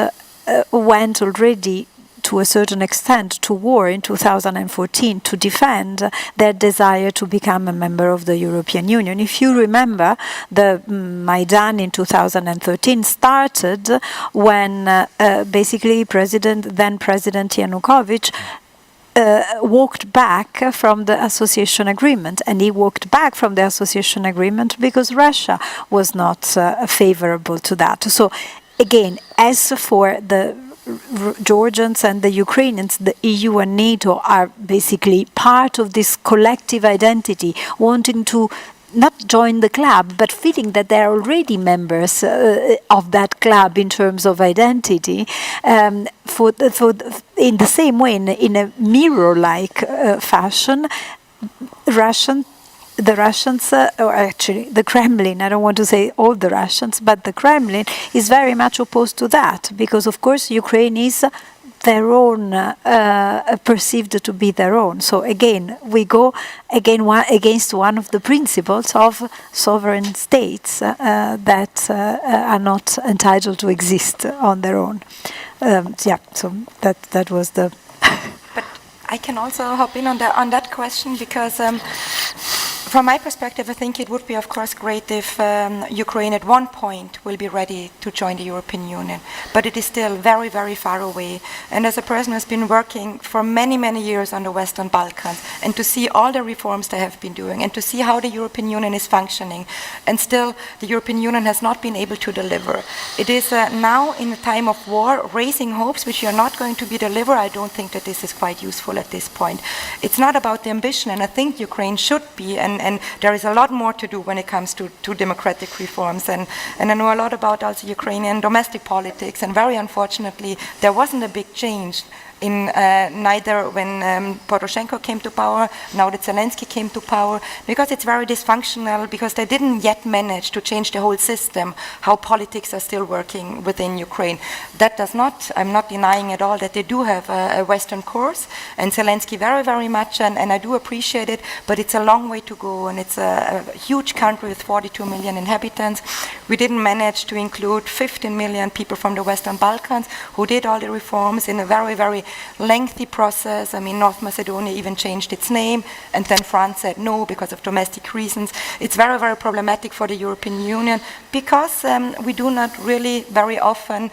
went already to a certain extent to war in 2014 to defend their desire to become a member of the European Union. If you remember, the Maidan in 2013 started when basically then President Yanukovych walked back from the association agreement, and he walked back from the association agreement because Russia was not favorable to that. So again, as for the Georgians and the Ukrainians, the EU and NATO are basically part of this collective identity, wanting to not join the club, but feeling that they're already members of that club in terms of identity. In the same way, in a mirror-like fashion, the Russians, or actually the Kremlin, I don't want to say all the Russians, but the Kremlin is very much opposed to that, because of course Ukraine is their own, perceived to be their own. So again, we go against one of the principles of sovereign states that are not entitled to exist on their own. Yeah, so that was the... But I can also hop in on that question, because from my perspective, I think it would be, of course, great if Ukraine at one point will be ready to join the European Union. But it is still very, very far away. And as a person who's been working for many, many years on the Western Balkans, and to see all the reforms they have been doing, and to see how the European Union is functioning, and still the European Union has not been able to deliver. It is now, in a time of war, raising hopes which are not going to be delivered. I don't think that this is quite useful at this point. It's not about the ambition, and I think Ukraine should be, and there is a lot more to do when it comes to democratic reforms. And I know a lot about also Ukrainian domestic politics, and very unfortunately, there wasn't a big change in neither when Poroshenko came to power, now that Zelensky came to power, because it's very dysfunctional, because they didn't yet manage to change the whole system, how politics are still working within Ukraine. That does not, I'm not denying at all that they do have a Western course, and Zelensky very, very much, and I do appreciate it, but it's a long way to go, and it's a huge country with 42 million inhabitants. We didn't manage to include 15 million people from the Western Balkans who did all the reforms in a very, very lengthy process. I mean, North Macedonia even changed its name, and then France said no because of domestic reasons. It's very, very problematic for the European Union, because we do not really very often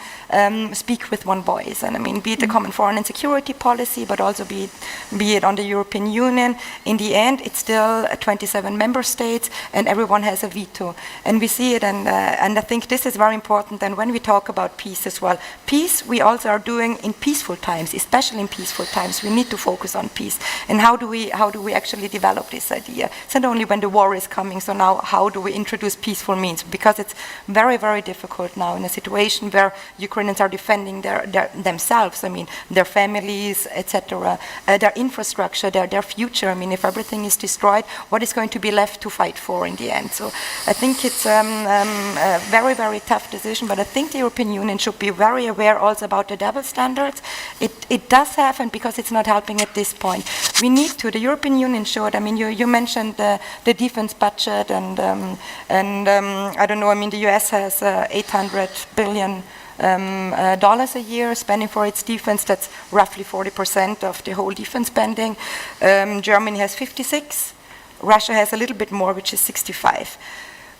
speak with one voice. And I mean, be it the common foreign and security policy, but also be it on the European Union, in the end, it's still 27 member states, and everyone has a veto. And we see it, and I think this is very important. And when we talk about peace as well, peace we also are doing in peaceful times, especially in peaceful times. We need to focus on peace. And how do we actually develop this idea? It's not only when the war is coming, so now how do we introduce peaceful means? Because it's very, very difficult now in a situation where Ukrainians are defending themselves, I mean, their families, etc., their infrastructure, their future. I mean, if everything is destroyed, what is going to be left to fight for in the end? So I think it's a very, very tough decision, but I think the European Union should be very aware also about the double standards. It it does have, and because it's not helping at this point. We need to, the European Union showed, I mean, you mentioned the defense budget, and I don't know, I mean, the US has $800 billion dollars a year spending for its defense. That's roughly 40% of the whole defense spending. Germany has 56. Russia has a little bit more, which is 65.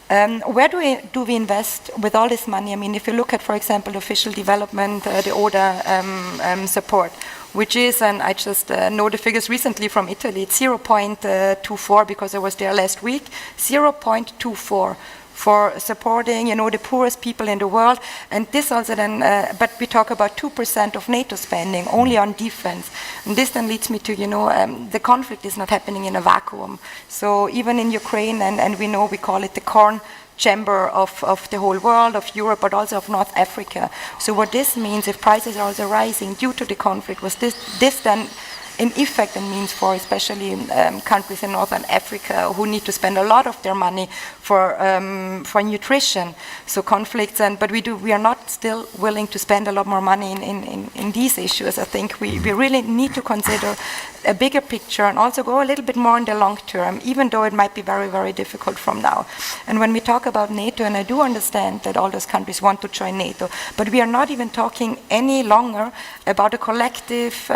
Where do we invest with all this money? I mean, if you look at, for example, official development, the ODA support, which is, and I just know the figures recently from Italy, it's 0.24 because I was there last week, 0.24 for supporting, the poorest people in the world. And this also then, but we talk about 2% of NATO spending only on defense. And this then leads me to, the conflict is not happening in a vacuum. So even in Ukraine, and we know we call it the corn chamber of the whole world, of Europe, but also of North Africa. So what this means, if prices are also rising due to the conflict, was this then in effect and means for especially countries in Northern Africa who need to spend a lot of their money for nutrition. So conflicts, but we are not still willing to spend a lot more money in these issues. I think we really need to consider a bigger picture and also go a little bit more in the long term, even though it might be very, very difficult from now. And when we talk about NATO, and I do understand that all those countries want to join NATO, but we are not even talking any longer about a collective,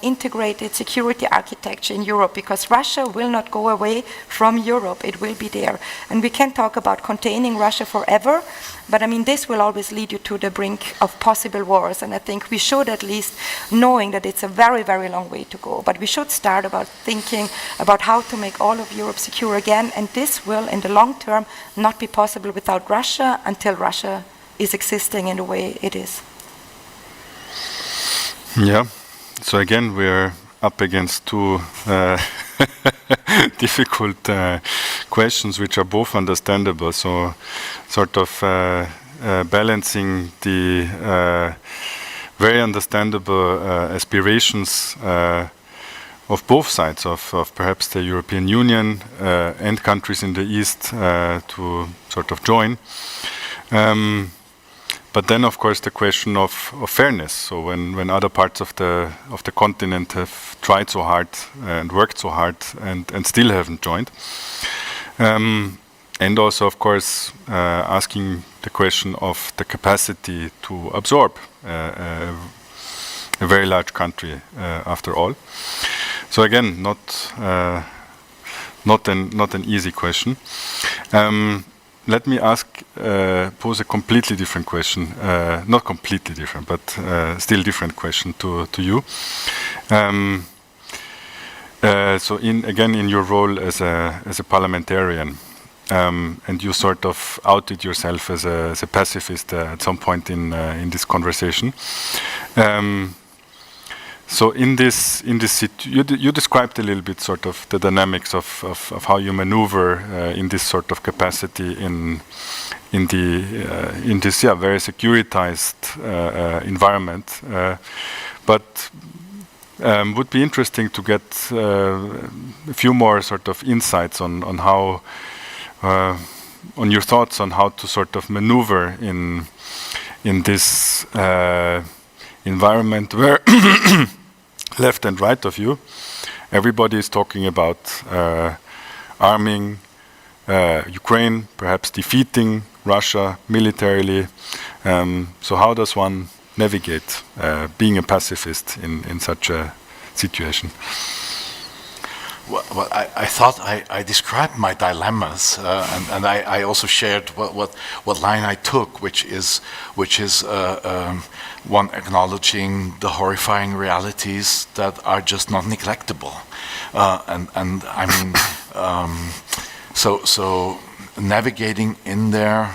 integrated security architecture in Europe, because Russia will not go away from Europe. It will be there. And we can talk about containing Russia forever, but I mean, this will always lead you to the brink of possible wars. And I think we should at least, knowing that it's a very, very long way to go, but we should start about thinking about how to make all of Europe secure again. And this will, in the long term, not be possible without Russia until Russia is existing in the way it is. Yeah. So again, we're up against two difficult questions, which are both understandable. So sort of balancing the very understandable aspirations of both sides, of perhaps the European Union and countries in the East to sort of join. But then, of course, the question of fairness. So when other parts of the continent have tried so hard and worked so hard and still haven't joined, and also, of course, asking the question of the capacity to absorb a very large country, after all. So again, not an easy question. Let me pose a completely different question, not completely different, but still different question to you. So in your role as a parliamentarian, and you sort of outed yourself as a pacifist at some point in this conversation. So you described a little bit sort of the dynamics of how you maneuver in this sort of capacity in this very securitized environment, but would be interesting to get a few more sort of insights on how on your thoughts on how to sort of maneuver in this environment where left and right of you, everybody is talking about arming Ukraine, perhaps defeating Russia militarily. So how does one navigate being a pacifist in such a situation? Well, I thought I described my dilemmas, and I also shared what line I took, which is one acknowledging the horrifying realities that are just not neglectable, and I mean, so navigating in there.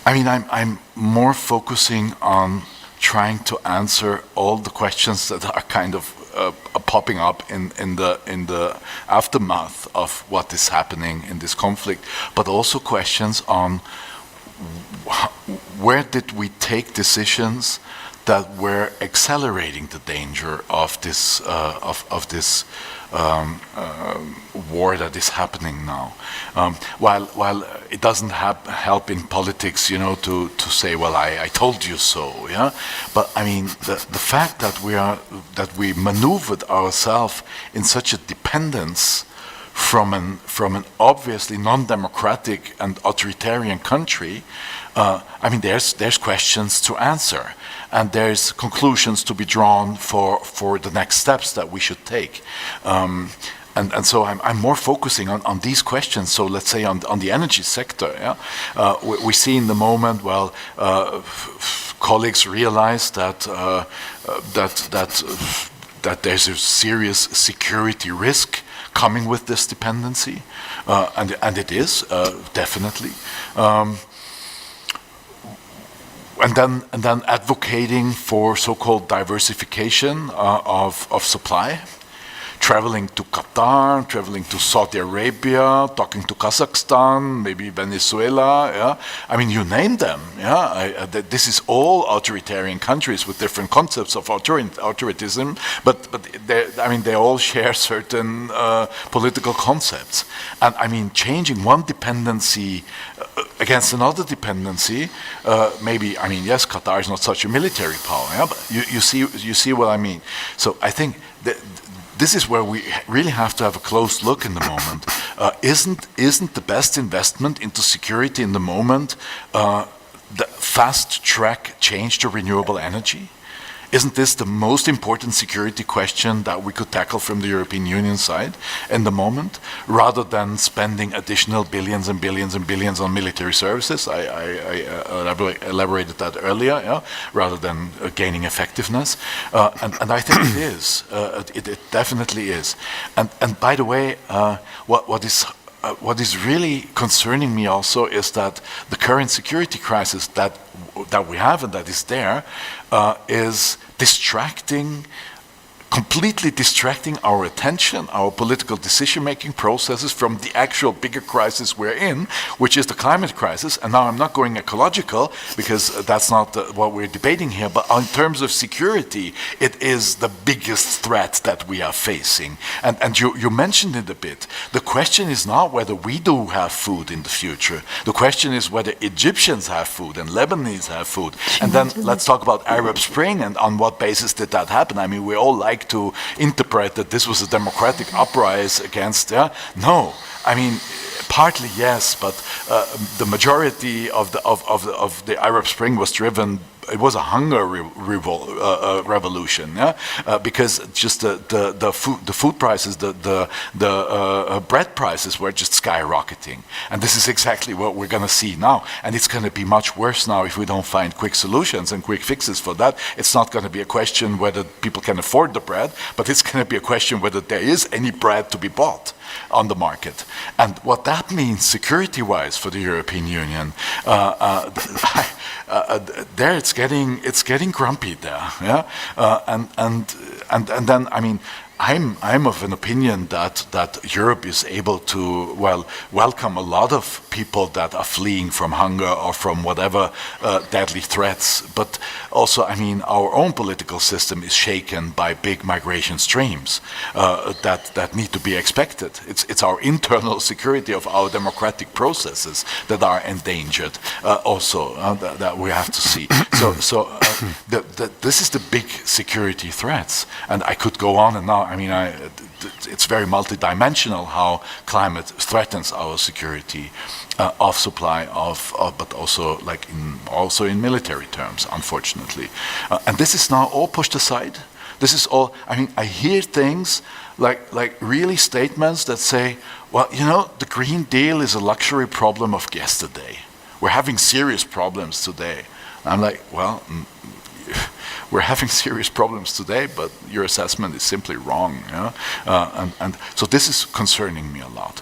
I mean, I'm more focusing on trying to answer all the questions that are kind of popping up in the aftermath of what is happening in this conflict, but also questions on where did we take decisions that we're accelerating the danger of this war that is happening now. While it doesn't help in politics, to say, well, I told you so, yeah. But I mean, the fact that we maneuvered ourselves in such a dependence from an obviously non-democratic and authoritarian country, I mean, there's questions to answer, and there's conclusions to be drawn for the next steps that we should take. And so I'm more focusing on these questions. So let's say on the energy sector, yeah, we see in the moment, well, colleagues realize that there's a serious security risk coming with this dependency, and it is definitely. And then advocating for so-called diversification of supply, traveling to Qatar, traveling to Saudi Arabia, talking to Kazakhstan, maybe Venezuela. Yeah, I mean, you name them. Yeah, this is all authoritarian countries with different concepts of authoritism, but they all share certain political concepts. And I mean, changing one dependency against another dependency, maybe. I mean, yes, Qatar is not such a military power. Yeah, but you see what I mean. So I think that this is where we really have to have a close look in the moment. Isn't the best investment into security in the moment the fast-track change to renewable energy? Isn't this the most important security question that we could tackle from the European Union side in the moment, rather than spending additional billions and billions and billions on military services? I elaborated that earlier, yeah? Rather than gaining effectiveness. And I think it is. It definitely is. And by the way, what is really concerning me also is that the current security crisis that we have and that is there is completely distracting our attention, our political decision-making processes from the actual bigger crisis we're in, which is the climate crisis. And now I'm not going ecological, because that's not what we're debating here, but in terms of security, it is the biggest threat that we are facing. And you mentioned it a bit. The question is not whether we do have food in the future. The question is whether Egyptians have food and Lebanese have food. And then let's talk about Arab Spring and on what basis did that happen. I mean, we all like to interpret that this was a democratic uprising against. No, I mean, partly yes, but the majority of the Arab Spring was driven. It was a hunger revolution, yeah? Because just the food prices, the bread prices were just skyrocketing, and this is exactly what we're going to see now. And it's going to be much worse now if we don't find quick solutions and quick fixes for that. It's not going to be a question whether people can afford the bread, but it's going to be a question whether there is any bread to be bought on the market. And what that means security-wise for the European Union, there it's getting grumpy there, yeah. And then I mean, I'm of an opinion that Europe is able to welcome a lot of people that are fleeing from hunger or from whatever deadly threats. But also, I mean, our own political system is shaken by big migration streams that need to be expected. It's our internal security of our democratic processes that are endangered. Also, that we have to see. So this is the big security threats, and I could go on and on. I mean, it's very multidimensional how climate threatens our security of supply, but also in military terms, unfortunately. And this is now all pushed aside. This is all. I mean, I hear things like really statements that say, well, the Green Deal is a luxury problem of yesterday. We're having serious problems today. I'm like, well. We're having serious problems today, but your assessment is simply wrong. Yeah? And so this is concerning me a lot.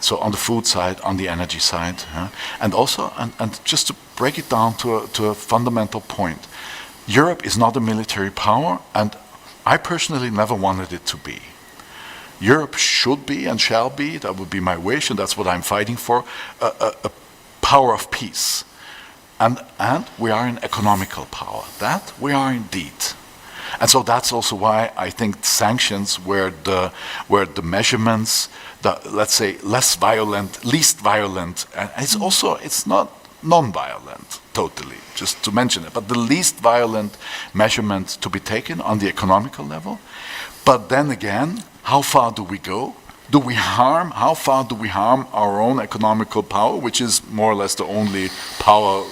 So on the food side, on the energy side, and also, and just to break it down to a fundamental point, Europe is not a military power, and I personally never wanted it to be. Europe should be and shall be, that would be my wish, and that's what I'm fighting for, a power of peace. And we are an economical power. That we are indeed. And so that's also why I think sanctions were the measurements, let's say, less violent, least violent, and it's not non-violent totally, just to mention it, but the least violent measurement to be taken on the economical level. But then again, how far do we go? How far do we harm our own economical power, which is more or less the only power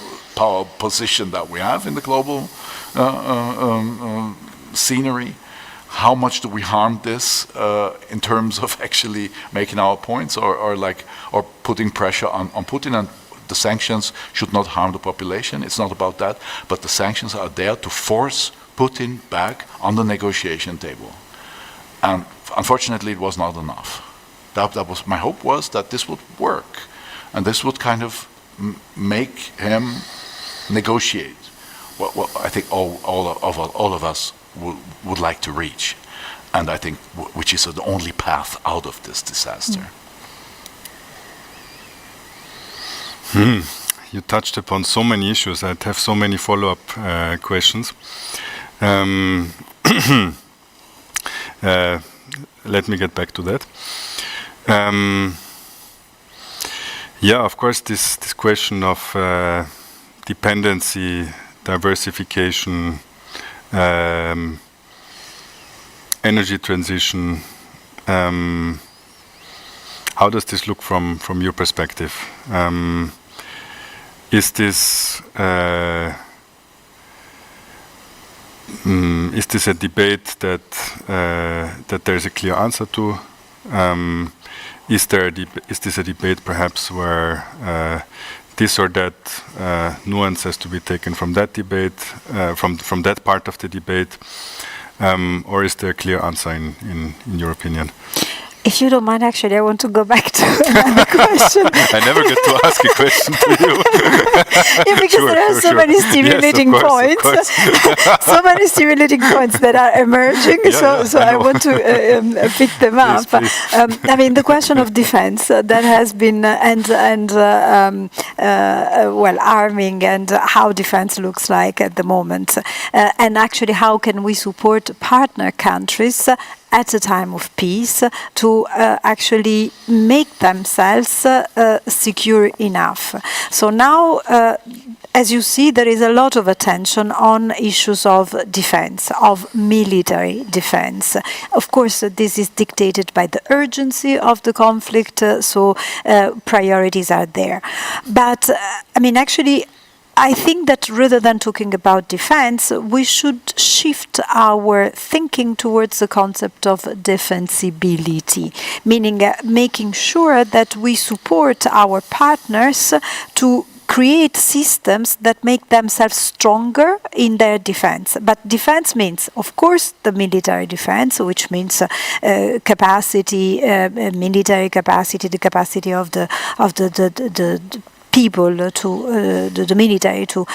position that we have in the global scenery? How much do we harm this in terms of actually making our points or putting pressure on Putin? And the sanctions should not harm the population. It's not about that. But the sanctions are there to force Putin back on the negotiation table. And unfortunately, it was not enough. That was my hope was that this would work, and this would kind of make him negotiate what I think all of us would like to reach, and I think which is the only path out of this disaster. You touched upon so many issues. I'd have so many follow-up questions. Let me get back to that. Of course, this question of dependency, diversification, energy transition. How does this look from your perspective? Is this a debate that there's a clear answer to? Is this a debate perhaps where this or that nuance has to be taken from that debate, from that part of the debate, or is there a clear answer in your opinion? If you don't mind, actually, I want to go back to another question. I never get to ask a question to you. Yeah, because there are so many stimulating points. So many stimulating points that are emerging. I want to pick them up. I mean, the question of defense that has been arming and how defense looks like at the moment, and actually how can we support partner countries at a time of peace to actually make themselves secure enough. So now, as you see, there is a lot of attention on issues of defense, of military defense. Of course, this is dictated by the urgency of the conflict, so priorities are there. But, I mean, actually, I think that rather than talking about defense, we should shift our thinking towards the concept of defensibility, meaning making sure that we support our partners to create systems that make themselves stronger in their defense. But defense means, of course, the military defense, which means capacity, military capacity, the capacity of the people to the military to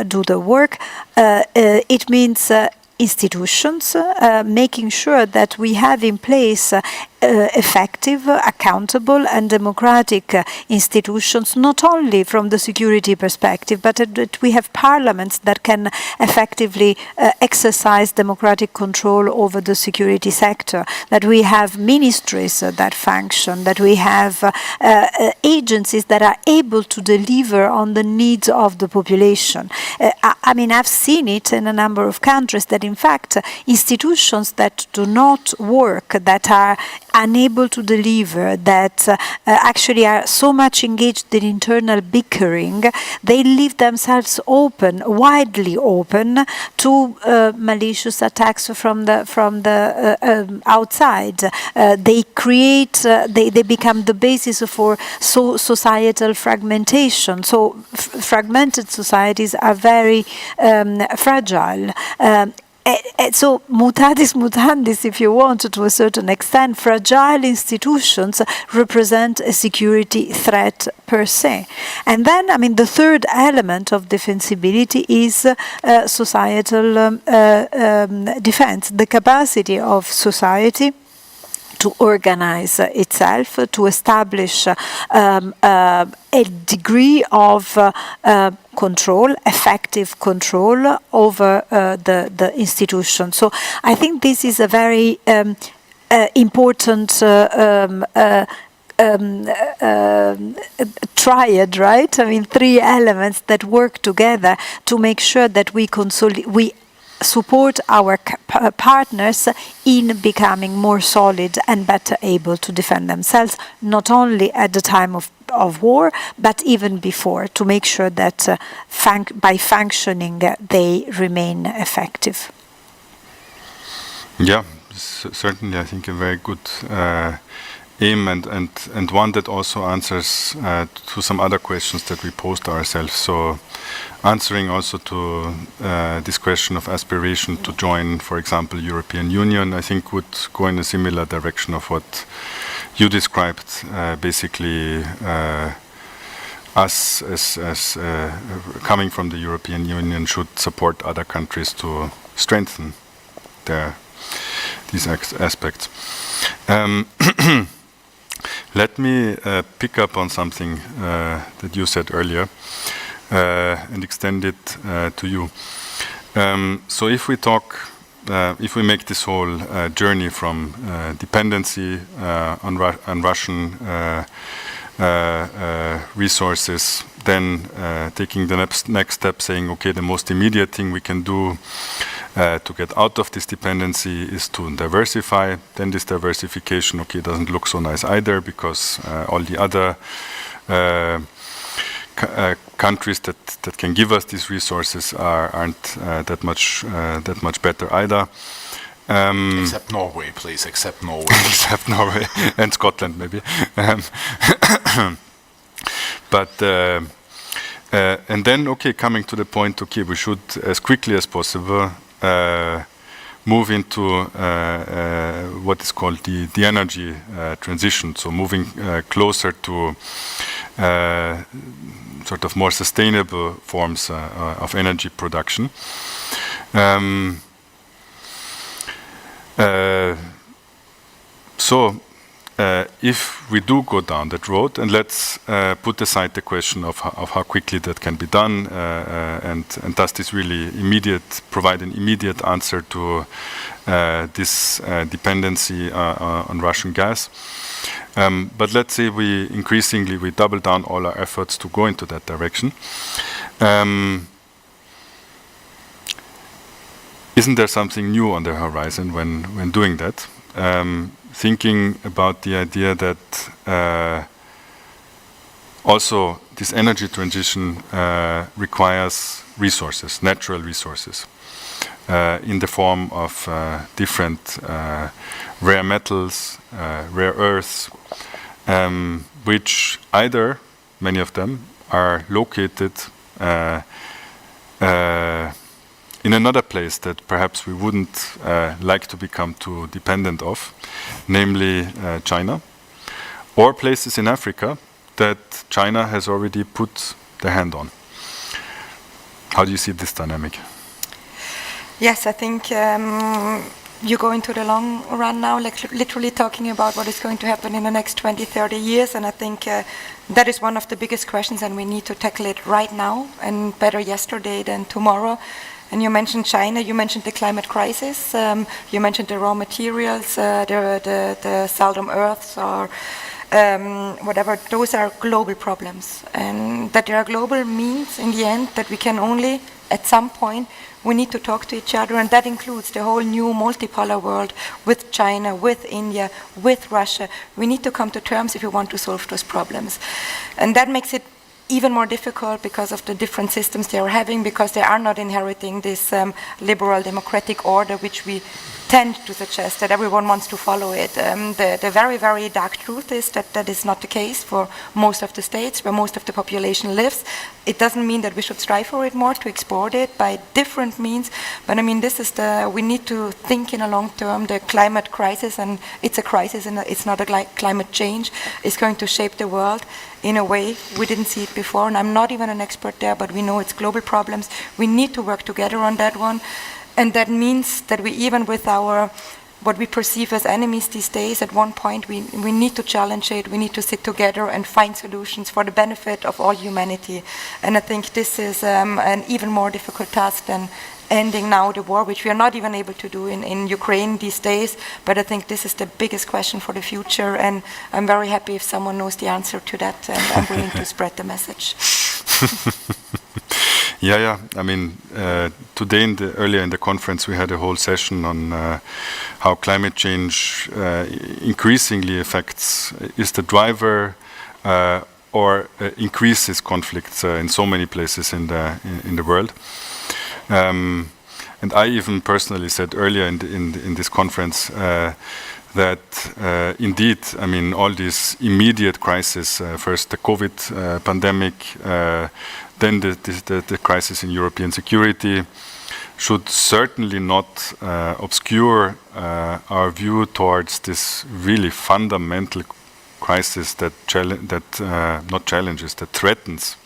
do the work. It means institutions, making sure that we have in place effective, accountable and democratic institutions, not only from the security perspective, but that we have parliaments that can effectively exercise democratic control over the security sector, that we have ministries that function, that we have agencies that are able to deliver on the needs of the population. I mean, I've seen it in a number of countries that in fact institutions that do not work, that are unable to deliver, that actually are so much engaged in internal bickering, they leave themselves open, widely open to malicious attacks from the outside. They create, they become the basis for societal fragmentation. So fragmented societies are very fragile. So mutatis mutandis, if you want, to a certain extent, fragile institutions represent a security threat per se. And then, I mean, the third element of defensibility is societal defense, the capacity of society to organize itself, to establish a degree of control, effective control over the institution. So I think this is a very important triad, right? I mean, three elements that work together to make sure that we support our partners in becoming more solid and better able to defend themselves, not only at the time of war, but even before, to make sure that by functioning they remain effective. Yeah, certainly I think a very good aim and one that also answers to some other questions that we posed ourselves. So answering also to this question of aspiration to join, for example, European Union, I think would go in a similar direction of what you described, basically us as coming from the European Union should support other countries to strengthen these aspects. Let me pick up on something that you said earlier and extend it to you. So if we talk, if we make this whole journey from dependency on Russian resources, then taking the next step, saying, okay, the most immediate thing we can do to get out of this dependency is to diversify. Then this diversification, okay, doesn't look so nice either, because all the other countries that can give us these resources aren't that much better either. Except Norway, please. Except Norway. Except Norway and Scotland, maybe. But and then, okay, coming to the point, okay, we should, as quickly as possible, move into what is called the energy transition. So moving closer to sort of more sustainable forms of energy production. So if we do go down that road, and let's put aside the question of how quickly that can be done, and does this really provide an immediate answer to this dependency on Russian gas. But let's say we double down all our efforts to go into that direction. Isn't there something new on the horizon when doing that? Thinking about the idea that also this energy transition requires resources, natural resources, in the form of different rare metals, rare earths, which either, many of them, are located in another place that perhaps we wouldn't like to become too dependent of, namely China, or places in Africa that China has already put their hand on. How do you see this dynamic? Yes, I think you go into the long run now, like literally talking about what is going to happen in the next 20, 30 years, and I think that is one of the biggest questions, and we need to tackle it right now, and better yesterday than tomorrow. And you mentioned China, you mentioned the climate crisis, you mentioned the raw materials, the seldom earths, or whatever. Those are global problems. And that they are global means, in the end, that we can only, at some point, we need to talk to each other, and that includes the whole new multipolar world with China, with India, with Russia. We need to come to terms if we want to solve those problems. And that makes it even more difficult because of the different systems they are having, because they are not inheriting this liberal democratic order which we tend to suggest that everyone wants to follow it. The very, very dark truth is that that is not the case for most of the states where most of the population lives. It doesn't mean that we should strive for it more, to export it by different means, but I mean, this is we need to think in a long term. The climate crisis, and it's a crisis, and it's not a climate change, is going to shape the world in a way we didn't see it before, and I'm not even an expert there, but we know it's global problems. We need to work together on that one. And that means that we, even with our what we perceive as enemies these days, at one point we need to challenge it, we need to sit together and find solutions for the benefit of all humanity. And I think this is an even more difficult task than ending now the war, which we are not even able to do in Ukraine these days. But I think this is the biggest question for the future, and I'm very happy if someone knows the answer to that, and I'm willing to spread the message. Yeah. I mean, today earlier in the conference, we had a whole session on how climate change increasingly is the driver or increases conflicts in so many places in the world. And I even personally said earlier in this conference that indeed, I mean, all these immediate crises, first the COVID pandemic, then the crisis in European security, should certainly not obscure our view towards this really fundamental crisis that threatens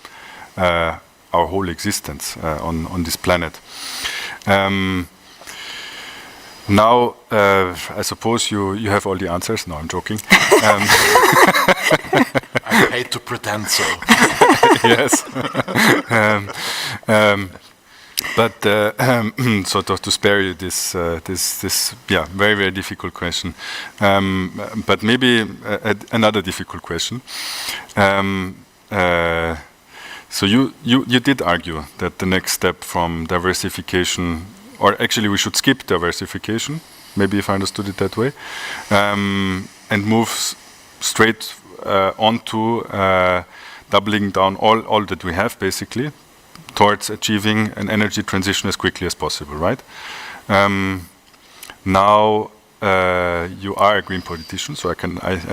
our whole existence on this planet. Now, I suppose you have all the answers. No, I'm joking. I hate to pretend so. Yes. But so to spare you this very, very difficult question, but maybe another difficult question. So you did argue that the next step from diversification, or actually we should skip diversification, maybe if I understood it that way, and move straight onto doubling down all that we have, basically, towards achieving an energy transition as quickly as possible, right? Now you are a green politician, so I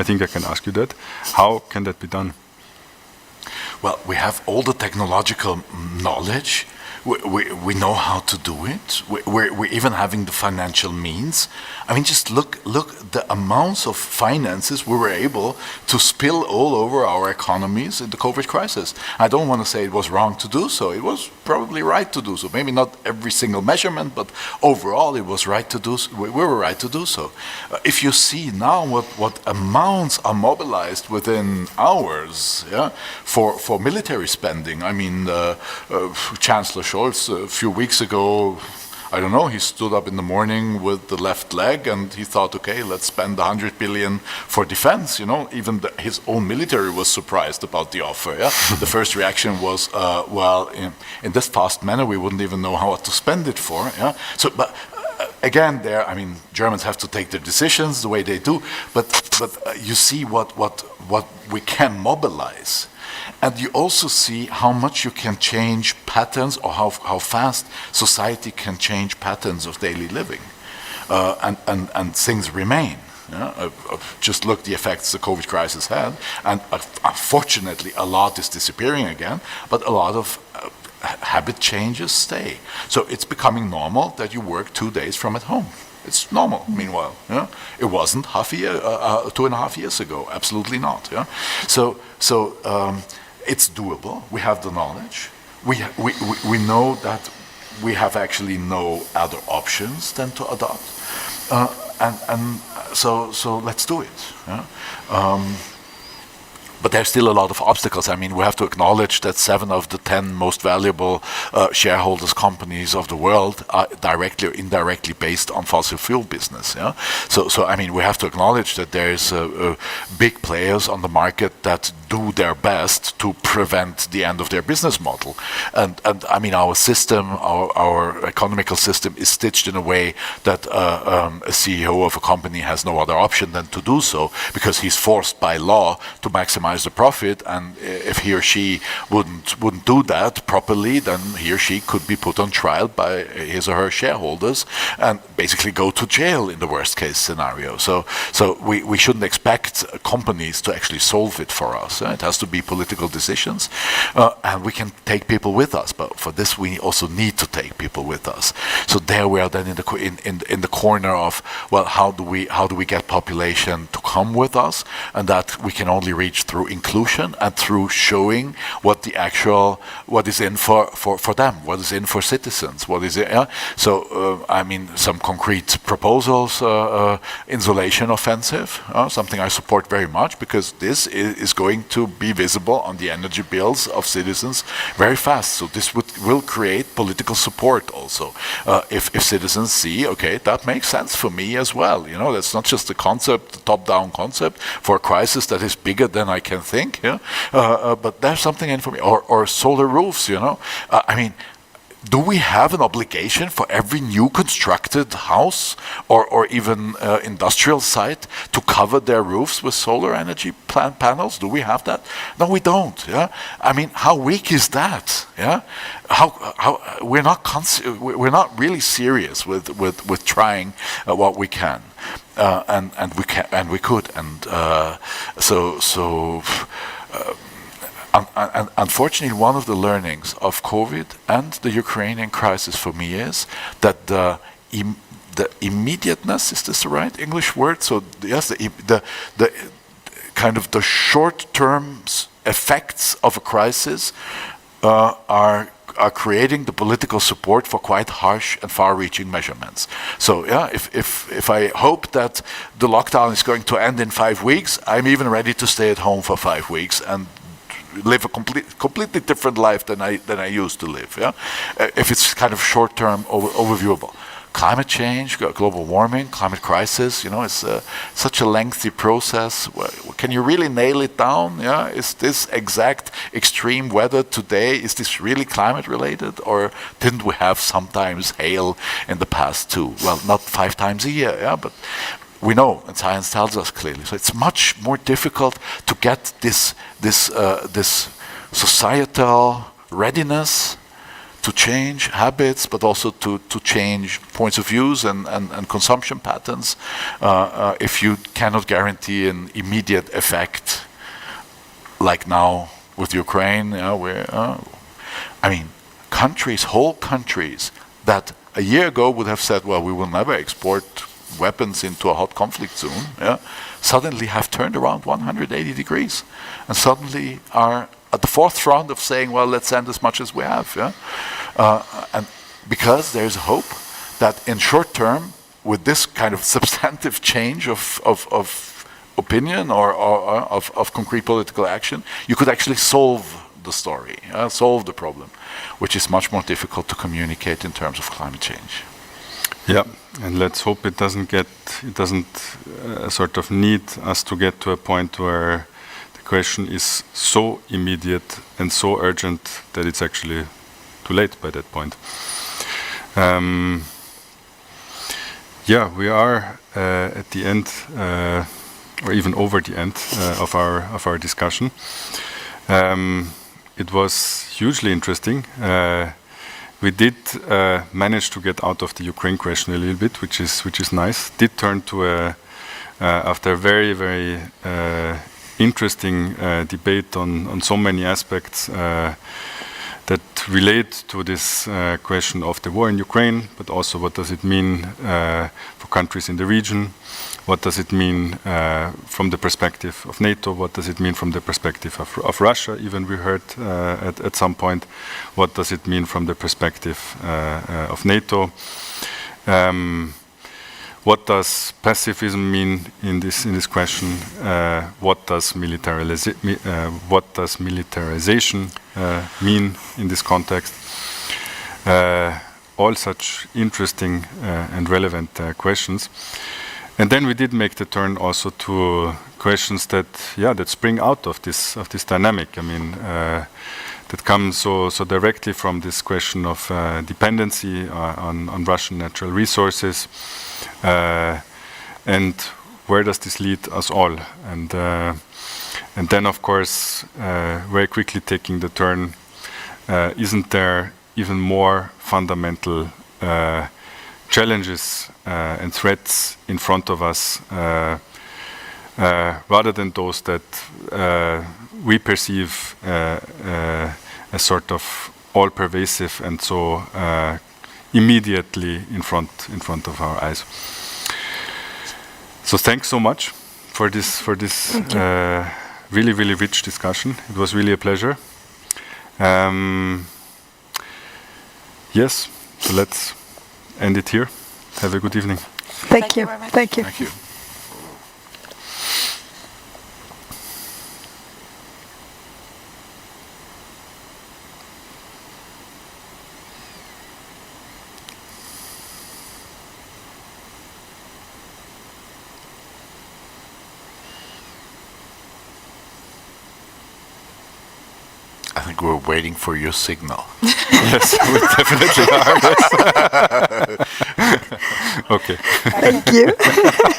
think I can ask you that. How can that be done? Well, we have all the technological knowledge. We know how to do it. We're even having the financial means. I mean, just look the amounts of finances we were able to spill all over our economies in the COVID crisis. I don't want to say it was wrong to do so. It was probably right to do so. Maybe not every single measurement, but overall it was right to do so. We were right to do so. If you see now what amounts are mobilized within hours, for military spending. I mean, Chancellor Scholz a few weeks ago, I don't know, he stood up in the morning with the left leg and he thought, okay, let's spend 100 billion for defense. You know, even his own military was surprised about the offer. Yeah? The first reaction was, well, in this fast manner, we wouldn't even know how to spend it for. Yeah? So, but again, I mean, Germans have to take their decisions the way they do, but you see what we can mobilize. And you also see how much you can change patterns, or how fast society can change patterns of daily living. And things remain. Just look the effects the COVID crisis had. And unfortunately, a lot is disappearing again, but a lot of habit changes stay. So it's becoming normal that you work 2 days from at home. It's normal, meanwhile. It wasn't 2.5 years ago. Absolutely not. So it's doable. We have the knowledge. We know that we have actually no other options than to adopt. And so let's do it. But there's still a lot of obstacles. I mean, we have to acknowledge that 7 of the 10 most valuable shareholders companies of the world are directly or indirectly based on fossil fuel business. So I mean, we have to acknowledge that there's big players on the market that do their best to prevent the end of their business model. And I mean, our system, our economical system is stitched in a way that a CEO of a company has no other option than to do so, because he's forced by law to maximize the profit, and if he or she wouldn't do that properly, then he or she could be put on trial by his or her shareholders and basically go to jail in the worst case scenario. So we shouldn't expect companies to actually solve it for us. It has to be political decisions, and we can take people with us, but for this we also need to take people with us. So there we are then in the corner of, well, how do we get population to come with us, and that we can only reach through inclusion and through showing what is in for them, what is in for citizens, what is it. So I mean, some concrete proposals, insulation offensive, something I support very much, because this is going to be visible on the energy bills of citizens very fast. So this will create political support also. If citizens see, okay, that makes sense for me as well. You know, that's not just a concept, a top-down concept for a crisis that is bigger than I can think. But there's something in for me. Or solar roofs. You know, I mean, do we have an obligation for every new constructed house or even industrial site to cover their roofs with solar energy panels? Do we have that? No, we don't. Yeah, I mean, how weak is that? Yeah, how we're not really serious with trying what we can, and we could, and so. Unfortunately, one of the learnings of COVID and the Ukrainian crisis for me is that the immediateness, is this the right English word? So yes, the kind of the short-term effects of a crisis are creating the political support for quite harsh and far-reaching measurements. So yeah, if I hope that the lockdown is going to end in 5 weeks, I'm even ready to stay at home for 5 weeks and live a completely different life than I used to live. Yeah, if it's kind of short-term, overviewable. Climate change, global warming, climate crisis. You know, it's such a lengthy process. Can you really nail it down? Yeah, is this exact extreme weather today? Is this really climate related, or didn't we have sometimes hail in the past too? Well, not 5 times a year. Yeah, but we know, and science tells us clearly. So it's much more difficult to get this societal readiness to change habits, but also to change points of views and consumption patterns, if you cannot guarantee an immediate effect, like now with Ukraine, where I mean, whole countries that a year ago would have said, well, we will never export weapons into a hot conflict zone, suddenly have turned around 180 degrees and suddenly are at the forefront of saying, well, let's send as much as we have. And because there's hope that in short term, with this kind of substantive change of opinion or of concrete political action, you could actually solve the story, solve the problem, which is much more difficult to communicate in terms of climate change. Yeah, and let's hope it doesn't sort of need us to get to a point where the question is so immediate and so urgent that it's actually too late by that point. Yeah, we are at the end, or even over the end of our discussion. It was hugely interesting. We did manage to get out of the Ukraine question a little bit, which is nice. Did turn to after a very, very interesting debate on so many aspects that relate to this question of the war in Ukraine, but also what does it mean for countries in the region? What does it mean from the perspective of NATO? What does it mean from the perspective of Russia? Even we heard at some point, what does it mean from the perspective of NATO? What does pacifism mean in this question? What does militarization mean in this context? All such interesting and relevant questions. And then we did make the turn also to questions that spring out of this dynamic. I mean, that come so directly from this question of dependency on Russian natural resources, and where does this lead us all? And then, of course, very quickly taking the turn, isn't there even more fundamental challenges and threats in front of us, rather than those that we perceive as sort of all-pervasive and so immediately in front of our eyes. So thanks so much for this really, really rich discussion. It was really a pleasure. Yes, so let's end it here. Have a good evening. Thank you. very much. Thank you. Thank you. I think we're waiting for your signal. Yes, we definitely are. Yes. Okay. Thank you.